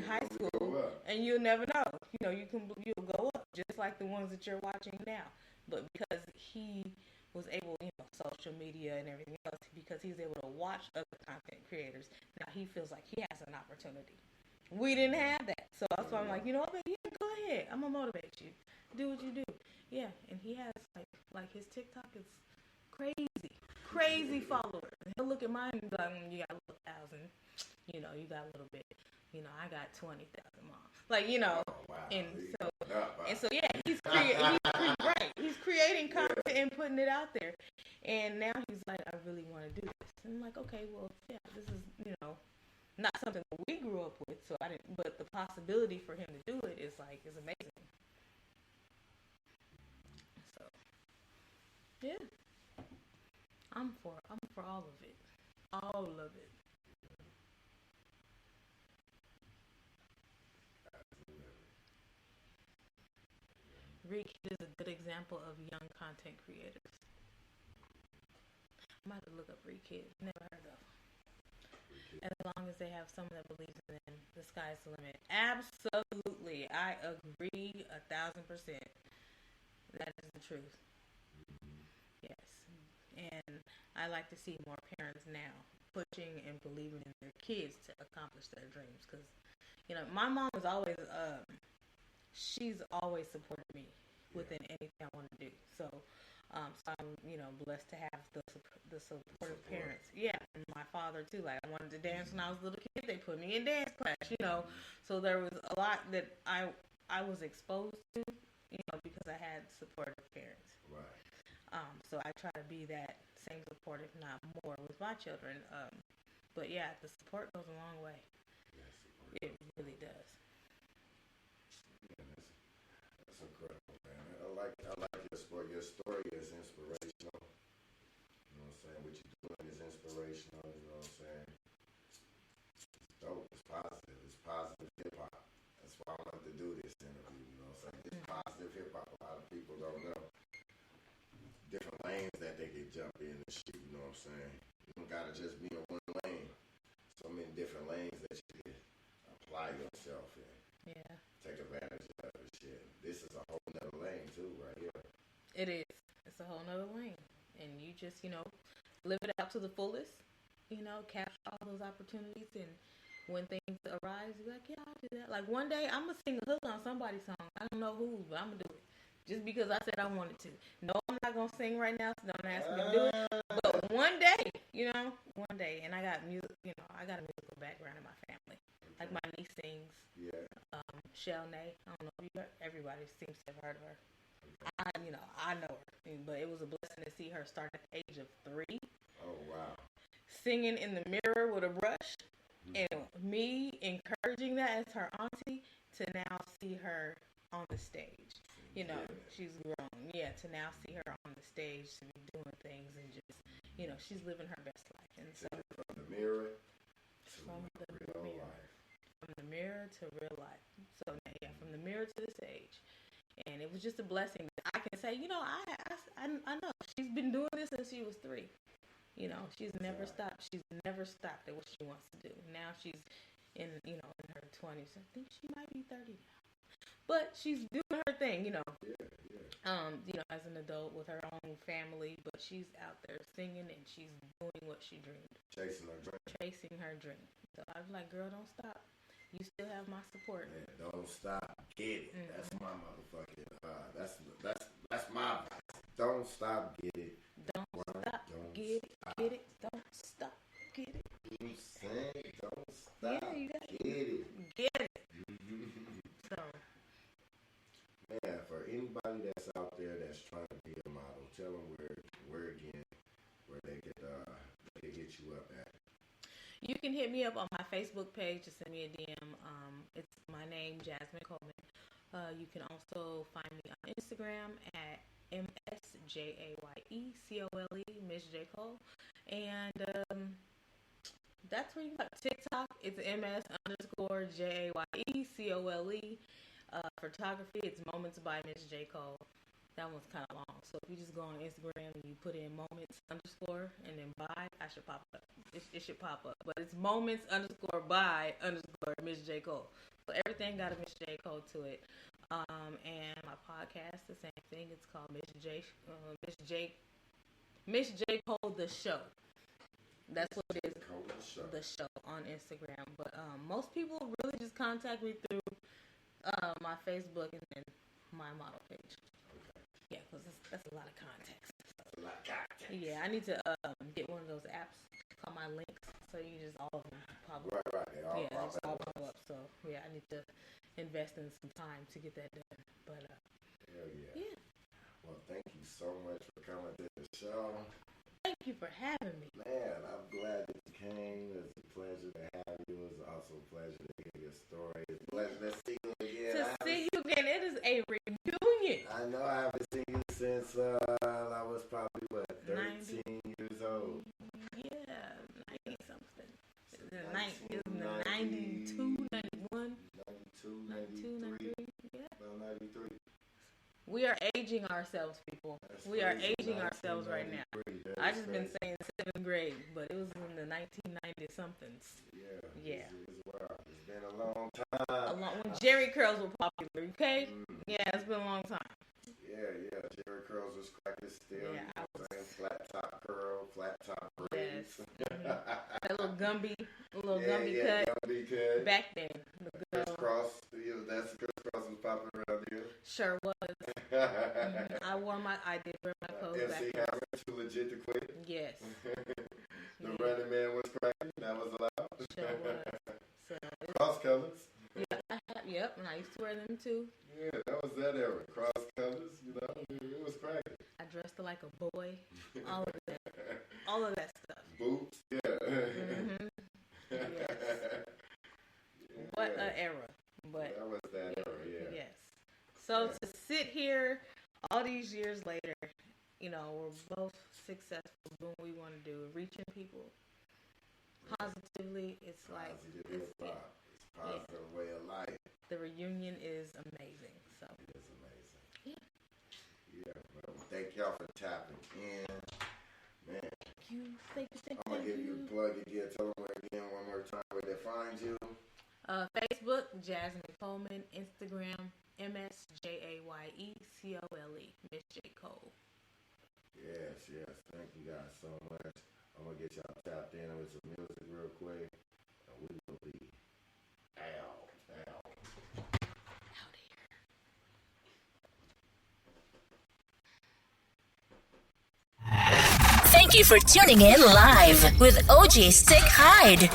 high school, and you'll never know. You know, you'll go up just like the ones that you're watching now. But because he was able, you know, social media and everything else, because he's able to watch other content creators, now he feels like he has an opportunity. We didn't have that. So that's why I'm like, you know what, baby, yeah, go ahead. I'm going to motivate you. Do what you do. Yeah, and he has, like his TikTok is crazy followers. He'll look at mine and be like, you got a little thousand. You know, you got a little bit. You know, I got 20,000 mom. Like, you know, and so yeah, he's creating content and putting it out there. And now he's like, I really want to do this. And I'm like, okay, well, yeah, this is, you know, not something that we grew up with, so I didn't. But the possibility for him to do it is amazing. So, yeah, I'm for all of it, all of it. Rick is a good example of young content creators. I'm about to look up Rick Kid. Never heard of them. As long as they have someone that believes in them, the sky's the limit. Absolutely. I agree 1,000%. That is the truth. Yes. And I like to see more parents now pushing and believing in their kids to accomplish their dreams. Because, you know, my mom is always, she's always supported me within anything I want to do. So, so I'm, you know, blessed to have the supportive parents. Yeah, and my father too. Like, I wanted to dance when I was a little kid. They put me in dance class, you know. So there was a lot that I was exposed to, you know, because I had supportive parents. Right. So I try to be that same supportive, not more, with my children. But yeah, the support goes a long way. Yeah, it really does. Yeah, that's incredible, man. I like your sport. Your story is inspirational. You know what I'm saying? What you're doing is inspirational. You know what I'm saying? It's dope. It's positive. It's positive hip hop. That's why I wanted to do this interview. You know what I'm saying? It's positive hip hop. A lot of people don't know different lanes that they can jump in and shoot. You know what I'm saying? You don't gotta just be in one lane. So many different lanes that you can apply yourself in. Yeah. Take advantage of it. Shit. This is a whole nother lane too, right here. It is. It's a whole nother lane. And you just, you know, live it out to the fullest. You know, capture all those opportunities. And when things arise, you're like, yeah, I'll do that. Like, one day, I'm going to sing a hook on somebody's song. I don't know who, but I'm going to do it. Just because I said I wanted to. No, I'm not going to sing right now, so don't ask me to do it. But one day, you know, one day. And I got music, you know, I got a musical background in my family. Like, my niece sings. Yeah. Shelnay. I don't know if you heard, everybody seems to have heard of her. I know her. But it was a blessing to see her start at the age of 3. Oh, wow. Singing in the mirror with a brush. And me encouraging that as her auntie to now see her on the stage. You know, she's grown. Yeah, to now see her on the stage, to be doing things and just, you know, she's living her best life. And so, from the mirror to from the real mirror. life. From the mirror to real life. So, yeah, from the mirror to the stage. And it was just a blessing that I can say, you know, I know she's been doing this since she was 3. You know, she's never stopped. She's never stopped at what she wants to do. Now she's in her 20s. I think she might be 30 now. But she's doing her thing, you know. You know, as an adult with her own family, but she's out there singing and she's doing what she dreamed. Chasing her dream. So I was like, girl, don't stop. You still have my support. Man, don't stop. Get it. That's my motherfucking. That's my advice. Don't stop. Get it. Don't stop. Get it. Get it. Don't stop. Get it. You say don't stop. Yeah, you got get it. Get it. So. Man, for anybody that's out there that's trying to be a model tell them where again, where they could hit you up at. You can hit me up on my Facebook page. Just send me a DM. It's my name, Jasmine Coleman. You can also find me on Instagram at MSJAYECOLE, Miss J. Cole. And that's where you got TikTok. It's MS_JAYECOLE. Photography, it's Moments by Miss J. Cole. That one's kind of long. So if you just go on Instagram and you put in moments_ and then by, I should pop up. It should pop up. But it's moments _by_ Miss J. Cole. So everything got a Miss J. Cole to it. And my podcast, the same thing. It's called Miss J. Cole The Show. That's what it is. The show on Instagram. But most people really just contact me through my Facebook and then my model page. Okay. Yeah, because that's a lot of context. That's a lot of context. Yeah, I need to get one of those apps called My Links, so you just all of them pop up. Right. They all Yeah, pop just all up. pop up. So yeah, I need to invest in some time to get that done. But Hell yeah. Well, thank you so much for coming to the show. Thank you for having me. Man, I'm glad that you came. It's a pleasure to have you. It's also a pleasure to hear your story. It's a pleasure to see you again. To see you again, it is a reunion. I know I haven't seen you since I was probably, 13 years old. Yeah, 90 something. So It's 92, 91. 92, 92, 93. 93. Yeah. About 93. We are aging ourselves, people. That's We are crazy. aging ourselves right now. 1993. That I is just been crazy. saying 7th grade, but it was in the 1990 somethings. Yeah. Yeah. It's wild. It's been a long time. When Jerry curls were popular, okay? Yeah, it's been a long time. Yeah. Jerry curls was cracking still. Yeah, You know what I'm saying? Flat top curl, flat top braids. Yes. That little Gumby cut. Gumby cut. Back then, the girl Crisscross. That's crisscross was popping around here. sure was. I did wear my clothes back MC then. Hammer, too legit to quit. Yes, The Running Man was cracking. That was allowed. sure was. So, Cross colors. yep, and I used to wear them too. Yeah, that was that era. Cross colors, it was cracking. I dressed like a boy. All of that stuff. Boots, yeah. Mm-hmm. Yes. What an era. But that was that era, yeah. yes. So to sit here all these years later, we're both successful doing what we want to do, reaching people positively. It's like Positive hip-hop. It's a positive way of life. the reunion is amazing. So It is amazing. Yeah, well, thank y'all for tapping in. Man, thank you. I'm going to give you a plug again. Tell them again one more time where they find you. Facebook, Jasmine Coleman. Instagram, MSJAYECOLE, Miss J. Cole. Yes. Thank you guys so much. I'm going to get y'all tapped in with some music real quick. And we will be out. Thank you for tuning in live with OG Sticc Hyde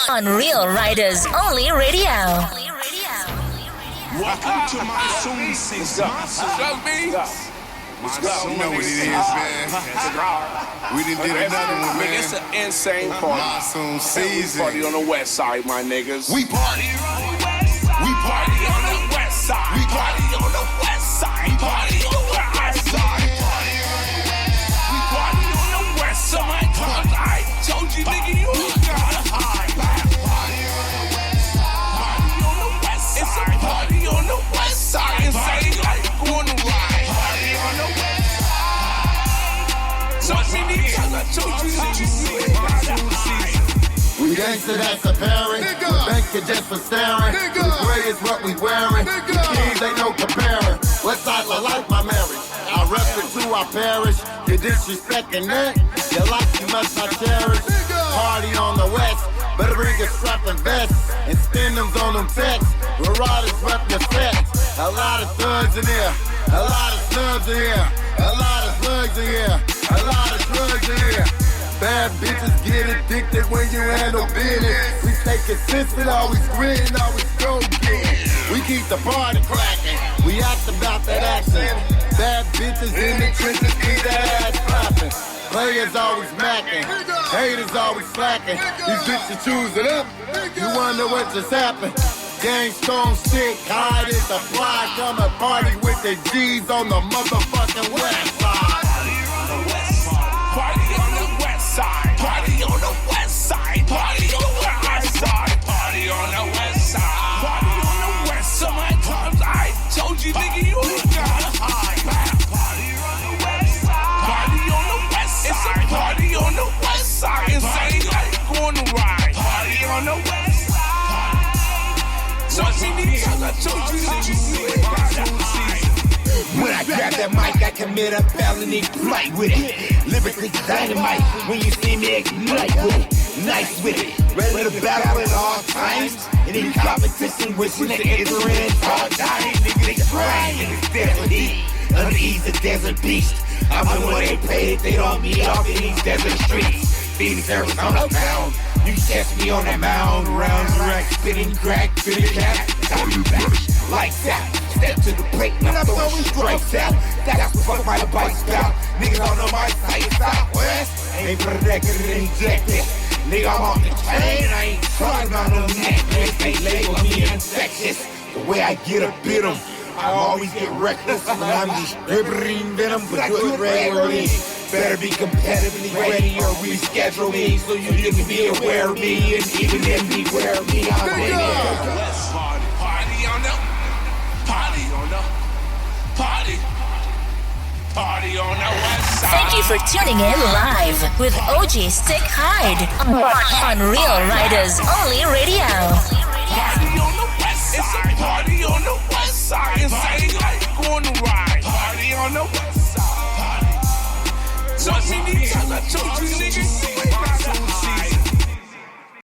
on Real Riders Only Radio. Welcome to my soon season. What's up, B? You know what it is, man. We done did another one, man. It's an insane party. Monsoon season. Party on the west side, my niggas. We party on the west side. We party on the west side. We party on the west side. We party on the west side. We party on the west side. I told you, nigga, you gotta hide. Party on the west side. Party on the west side. It's a party on the west side. And say like on the ride. Party on the west side. So many times I told you, you gotta hide. We gangsta, that's apparent. We bank it just for staring. The gray is what we wearing. The keys ain't no comparing. West side look like my marriage. I rep it to our parish. You disrespecting that? Your life you must not cherish. Party on the west. Better bring a strap and vest. And spin them on them texts. We're riders rep your set. A lot of thugs in here. A lot of snubs in here. A lot of slugs in here. A lot of drugs in here. Bad bitches get addicted when you handle business. We stay consistent, always gritting, always go get it. We keep the party cracking. We act about that action. Bad bitches in the trenches, keep that Players always macking, haters always slacking. These bitches choosing up, you wonder what just happened. Gang Stone Stick, Hyde is the fly. Come and party with the G's on the motherfucking west side. Party on the west side. Party on the west side. Party on the west side. Party on the west side. Party on the west side. So many times I told you, nigga, you ain't got a hide. Party on the west side. Party on the west side. It's a party on the west side. And say like going to ride. Party on the west side. So many times I told you, nigga, you ain't got a hide. When I grab that mic, I commit a felony flight with it. Lyrically dynamite, when you see me ignite with it. Nice with it, ready to battle at all times. Any competition wishing to enter in, all dying, nigga, they trying. It's desert heat, unease the desert beast. I'm the one they paid, they don't meet off in these desert streets. Phoenix, Arizona pound. You catch me on that mound, round rack, spitting crack, spitting cap, time you back, like that. Step to the plate, and I'm throwing strikes out. That's what fuck my bike's about. Niggas don't know my site, Southwest. Ain't for the record, it injected. Nigga, I'm on the chain, I ain't talking about no necklace. They label me infectious. The way I get a bit 'em, I always get reckless when I'm distributing venom, but do it regularly. Better be competitively ready or reschedule me so you can be aware of me and even then beware of me. I'm in West party. Party on the party on the party. Party on the west side. Thank you for tuning in live with OG Sticc Hyde on Real Riders Only Radio.